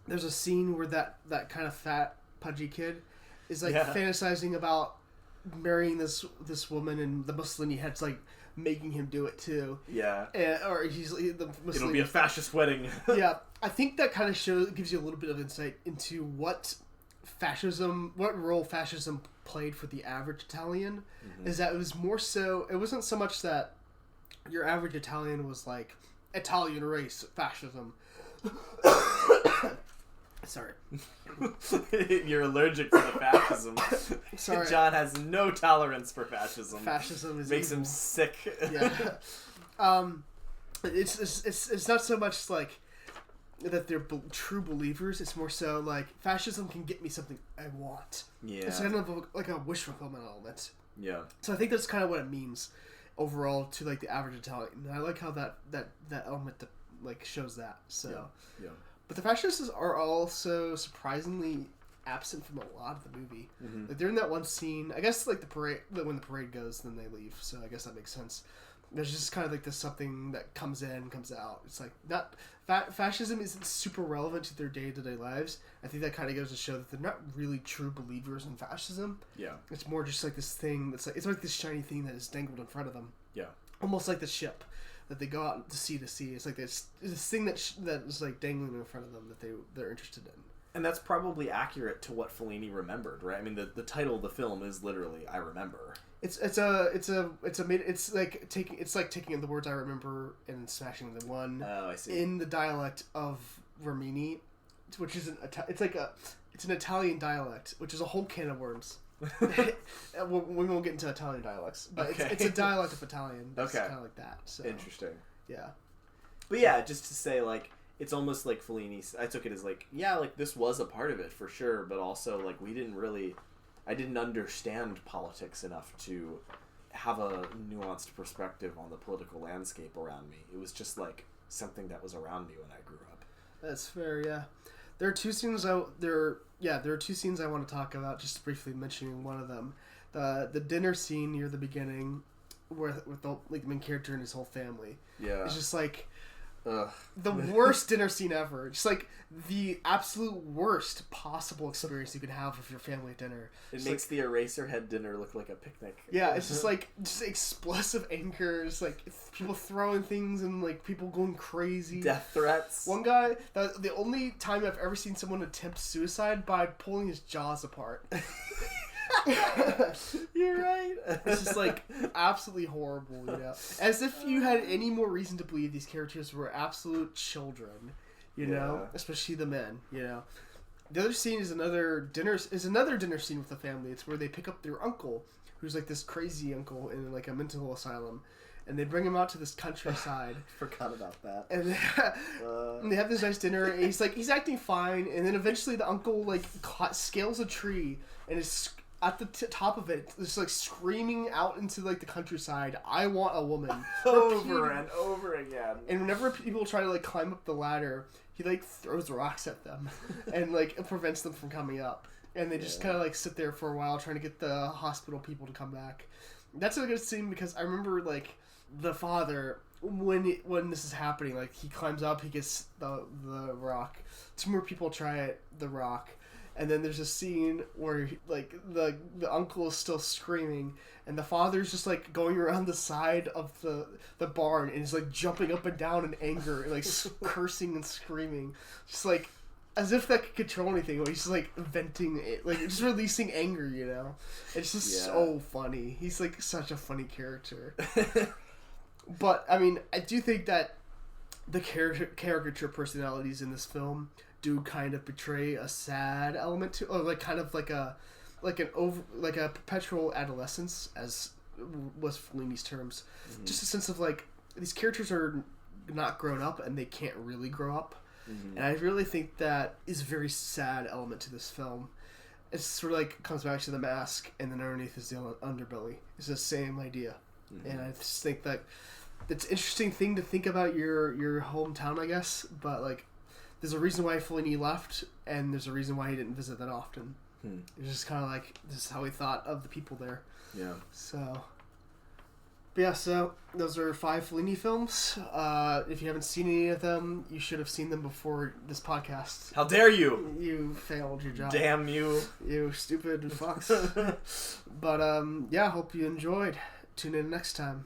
there's a scene where that kind of fat, pudgy kid is like fantasizing about marrying this woman, and the Mussolini head's like making him do it too. Yeah. Or he's the Mussolini. It'll be a fascist wedding. Yeah, I think that kind of gives you a little bit of insight into what role fascism played for the average Italian. Is that it was more so. It wasn't so much that your average Italian was like Italian race fascism. Sorry. You're allergic to the fascism. Sorry. John has no tolerance for fascism. Fascism makes evil. Him sick. Yeah. It's not so much like that they're true believers. It's more so like fascism can get me something I want. Yeah. It's kind of like a wish fulfillment element. Yeah. So I think that's kind of what it means overall to like the average Italian. And I like how that element like shows that. So yeah. But the fascists are also surprisingly absent from a lot of the movie. Mm-hmm. Like they're in that one scene. I guess like the parade, when the parade goes, then they leave. So I guess that makes sense. There's just kind of like this something that comes in, comes out. It's like not fascism isn't super relevant to their day-to-day lives. I think that kind of goes to show that they're not really true believers in fascism. Yeah. It's more just like this thing that's like it's like this shiny thing that is dangled in front of them. Yeah. Almost like the ship that they go out to sea. It's like this thing that is like dangling in front of them that they're interested in. And that's probably accurate to what Fellini remembered, right? I mean, the title of the film is literally "I Remember." It's like taking the words I remember and smashing the one. Oh, I see. In the dialect of Rimini, which is it's an Italian dialect, which is a whole can of worms. We won't get into Italian dialects, but okay. it's a dialect of Italian. It's okay. Kind of like that. So. Interesting. Yeah. But yeah, just to say, like, it's almost like Fellini. I took it as like, yeah, like this was a part of it for sure, but also like I didn't understand politics enough to have a nuanced perspective on the political landscape around me. It was just like something that was around me when I grew up. That's fair, yeah. There are two scenes I want to talk about, just briefly mentioning one of them. The dinner scene near the beginning with the main character and his whole family. Yeah. It's just like ugh. The worst dinner scene ever. Just like the absolute worst possible experience you can have with your family at dinner. It makes the Eraserhead dinner look like a picnic. Yeah, it's just like explosive anger. It's like people throwing things and like people going crazy. Death threats. One guy, the only time I've ever seen someone attempt suicide by pulling his jaws apart. You're right. It's just like absolutely horrible, you know. As if you had any more reason to believe these characters were absolute children, you know, especially the men, you know. The other scene is another dinner scene with the family. It's where they pick up their uncle, who's like this crazy uncle in like a mental asylum, and they bring him out to this countryside. Forgot about that. And they have this nice dinner, and he's acting fine, and then eventually the uncle like scales a tree and is at the top of it, just like screaming out into like the countryside, "I want a woman," over and over again. And whenever people try to like climb up the ladder, he like throws rocks at them, and like it prevents them from coming up. And they just kind of like sit there for a while trying to get the hospital people to come back. That's a good scene because I remember like the father when this is happening, like he climbs up, he gets the rock. Two more people try the rock. And then there's a scene where like the uncle is still screaming, and the father's just like going around the side of the barn and he's like jumping up and down in anger, and, like cursing and screaming, just like as if that could control anything. Or he's just like venting it, like just releasing anger, you know. It's just so funny. He's like such a funny character. But I mean, I do think that the caricature personalities in this film do kind of portray a sad element to, or like kind of like a perpetual adolescence, as was Fellini's terms. Mm-hmm. Just a sense of like these characters are not grown up and they can't really grow up. Mm-hmm. And I really think that is a very sad element to this film. It's sort of like comes back to the mask, and then underneath is the underbelly. It's the same idea. Mm-hmm. And I just think that it's an interesting thing to think about your hometown, I guess, but like there's a reason why Fellini left, and there's a reason why he didn't visit that often. It's just kind of like, this is how he thought of the people there. Yeah. So, but yeah, so those are 5 Fellini films. If you haven't seen any of them, you should have seen them before this podcast. How dare you! You failed your job. Damn you. You stupid fucks. But, yeah, hope you enjoyed. Tune in next time.